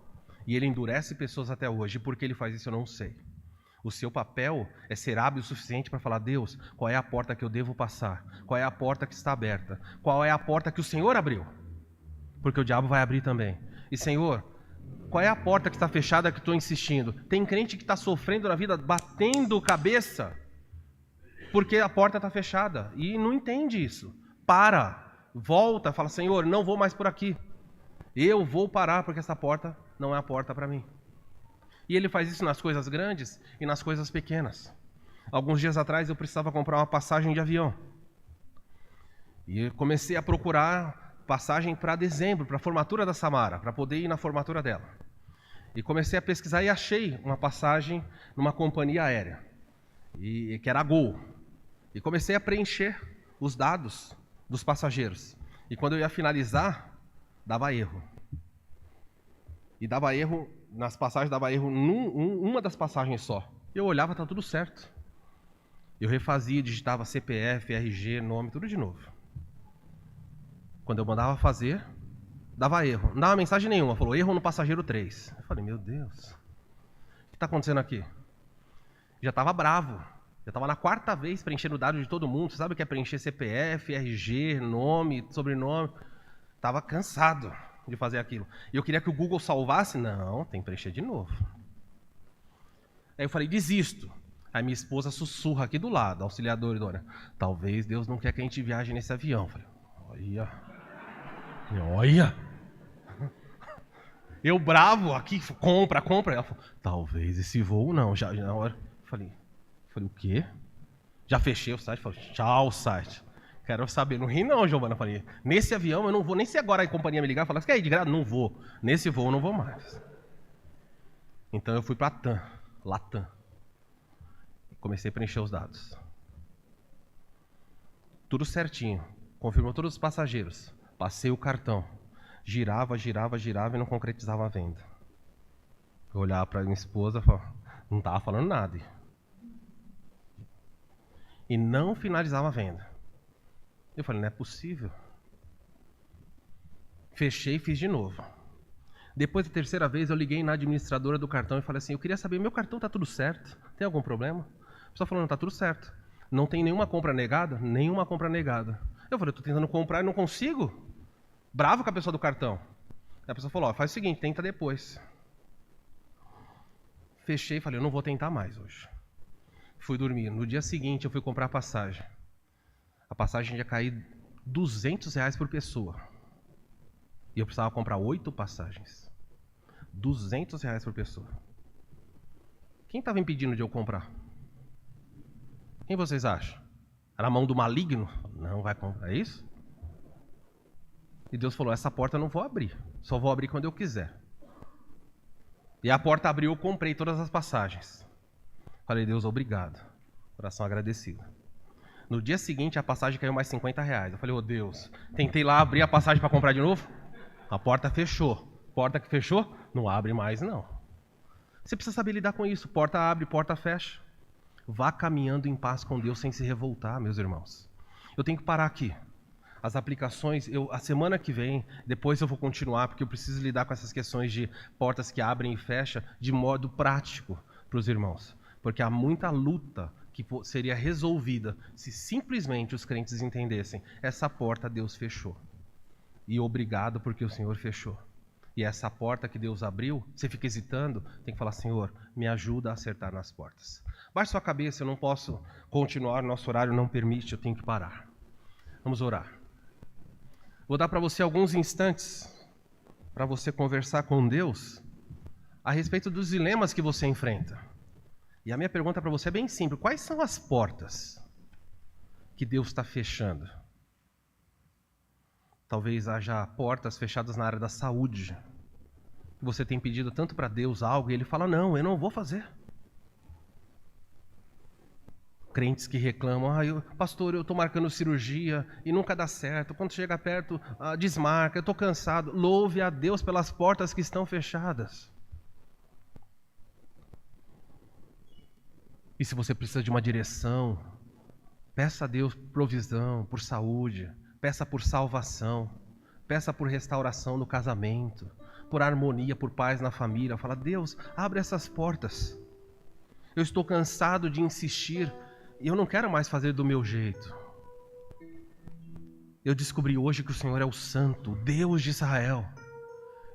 E ele endurece pessoas até hoje. Por que ele faz isso, eu não sei. O seu papel é ser hábil o suficiente para falar, Deus, qual é a porta que eu devo passar? Qual é a porta que está aberta? Qual é a porta que o Senhor abriu? Porque o diabo vai abrir também. E Senhor, qual é a porta que está fechada que estou insistindo? Tem crente que está sofrendo na vida, batendo cabeça, porque a porta está fechada. E não entende isso. Para, volta, fala, Senhor, não vou mais por aqui. Eu vou parar porque essa porta não é a porta para mim. E ele faz isso nas coisas grandes e nas coisas pequenas. Alguns dias atrás eu precisava comprar uma passagem de avião. E comecei a procurar passagem para dezembro, para a formatura da Samara, para poder ir na formatura dela. E comecei a pesquisar e achei uma passagem numa companhia aérea, que era a Gol. E comecei a preencher os dados dos passageiros. E quando eu ia finalizar, dava erro. E dava erro, nas passagens dava erro uma das passagens só. Eu olhava, tá tudo certo. Eu refazia, digitava CPF, RG, nome, tudo de novo. Quando eu mandava fazer, dava erro. Não dava mensagem nenhuma, falou erro no passageiro 3. Eu falei, meu Deus, o que está acontecendo aqui? Já estava bravo. Já estava na 4ª vez preenchendo dados de todo mundo. Você sabe o que é preencher CPF, RG, nome, sobrenome? Estava cansado de fazer aquilo. E eu queria que o Google salvasse. Não, tem que preencher de novo. Aí eu falei, desisto. Aí minha esposa sussurra aqui do lado, auxiliadora, dona. Talvez Deus não quer que a gente viaje nesse avião. Eu falei, olha. Eu bravo aqui, compra. Ela falou, talvez esse voo não. Já na hora. Falei, o quê? Já fechei o site. Falei, tchau, site. Quero saber. Não ri não, Giovana. Falei, nesse avião eu não vou. Nem se agora a companhia me ligar e falar, você quer ir de graça? Não vou. Nesse voo eu não vou mais. Então eu fui para Latam. Comecei a preencher os dados. Tudo certinho. Confirmou todos os passageiros. Passei o cartão. Girava e não concretizava a venda. Eu olhava para minha esposa e falava, não estava falando nada. E não finalizava a venda. Eu falei, não é possível. Fechei e fiz de novo. Depois da 3ª vez, eu liguei na administradora do cartão e falei assim, eu queria saber, meu cartão está tudo certo? Tem algum problema? A pessoa falou, não, está tudo certo. Não tem nenhuma compra negada? Nenhuma compra negada. Eu falei, eu estou tentando comprar e não consigo. Bravo com a pessoa do cartão. Aí a pessoa falou, faz o seguinte, tenta depois. Fechei e falei, eu não vou tentar mais hoje. Fui dormir. No dia seguinte, eu fui comprar a passagem. A passagem ia cair R$200 por pessoa. E eu precisava comprar 8 passagens. R$200 por pessoa. Quem estava impedindo de eu comprar? Quem vocês acham? Era a mão do maligno? Não vai comprar, é isso? E Deus falou, essa porta eu não vou abrir. Só vou abrir quando eu quiser. E a porta abriu, eu comprei todas as passagens. Falei, Deus, obrigado. Coração agradecido. No dia seguinte, a passagem caiu mais R$50. Eu falei, Deus, tentei lá abrir a passagem para comprar de novo. A porta fechou. Porta que fechou, não abre mais, não. Você precisa saber lidar com isso. Porta abre, porta fecha. Vá caminhando em paz com Deus sem se revoltar, meus irmãos. Eu tenho que parar aqui. As aplicações, a semana que vem, depois eu vou continuar, porque eu preciso lidar com essas questões de portas que abrem e fecham de modo prático para os irmãos. Porque há muita luta que seria resolvida se simplesmente os crentes entendessem. Essa porta Deus fechou. E obrigado porque o Senhor fechou. E essa porta que Deus abriu, você fica hesitando, tem que falar, Senhor, me ajuda a acertar nas portas. Baixe sua cabeça, eu não posso continuar, nosso horário não permite, eu tenho que parar. Vamos orar. Vou dar para você alguns instantes para você conversar com Deus a respeito dos dilemas que você enfrenta. E a minha pergunta para você é bem simples. Quais são as portas que Deus está fechando? Talvez haja portas fechadas na área da saúde. Você tem pedido tanto para Deus algo e Ele fala, não, eu não vou fazer. Crentes que reclamam, pastor, eu estou marcando cirurgia e nunca dá certo. Quando chega perto, desmarca, eu estou cansado. Louve a Deus pelas portas que estão fechadas. E se você precisa de uma direção, peça a Deus provisão, por saúde, peça por salvação, peça por restauração no casamento, por harmonia, por paz na família. Fala, Deus, abre essas portas. Eu estou cansado de insistir e eu não quero mais fazer do meu jeito. Eu descobri hoje que o Senhor é o Santo, o Deus de Israel.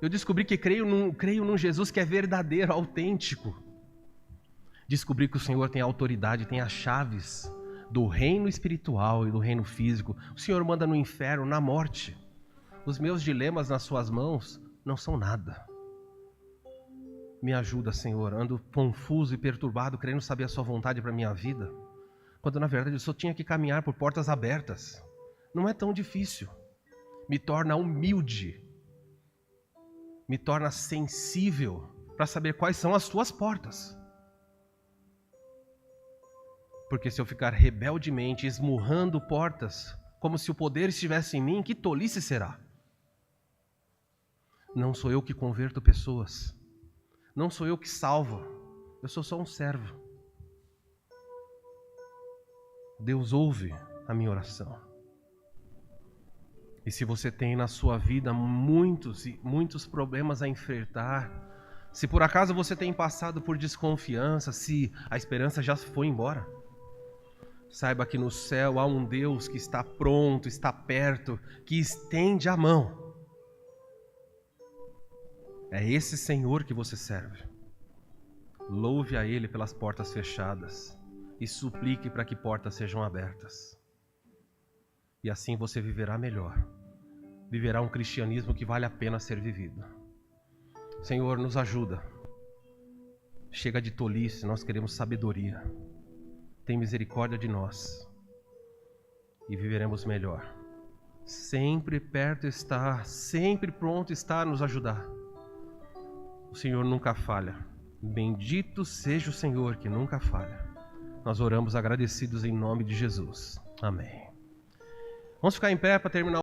Eu descobri que creio num Jesus que é verdadeiro, autêntico. Descobri que o Senhor tem autoridade, tem as chaves do reino espiritual e do reino físico. O Senhor manda no inferno, na morte. Os meus dilemas nas suas mãos não são nada. Me ajuda, Senhor. Ando confuso e perturbado, querendo saber a sua vontade para a minha vida, quando na verdade eu só tinha que caminhar por portas abertas. Não é tão difícil. Me torna humilde. Me torna sensível para saber quais são as tuas portas. Porque se eu ficar rebeldemente esmurrando portas, como se o poder estivesse em mim, que tolice será? Não sou eu que converto pessoas. Não sou eu que salvo. Eu sou só um servo. Deus ouve a minha oração. E se você tem na sua vida muitos problemas a enfrentar, se por acaso você tem passado por desconfiança, se a esperança já foi embora, saiba que no céu há um Deus que está pronto, está perto, que estende a mão. É esse Senhor que você serve. Louve a Ele pelas portas fechadas e suplique para que portas sejam abertas. E assim você viverá melhor. Viverá um cristianismo que vale a pena ser vivido. Senhor, nos ajuda. Chega de tolice, nós queremos sabedoria. Tem misericórdia de nós e viveremos melhor. Sempre perto está, sempre pronto está a nos ajudar. O Senhor nunca falha. Bendito seja o Senhor que nunca falha. Nós oramos agradecidos em nome de Jesus. Amém. Vamos ficar em pé para terminar.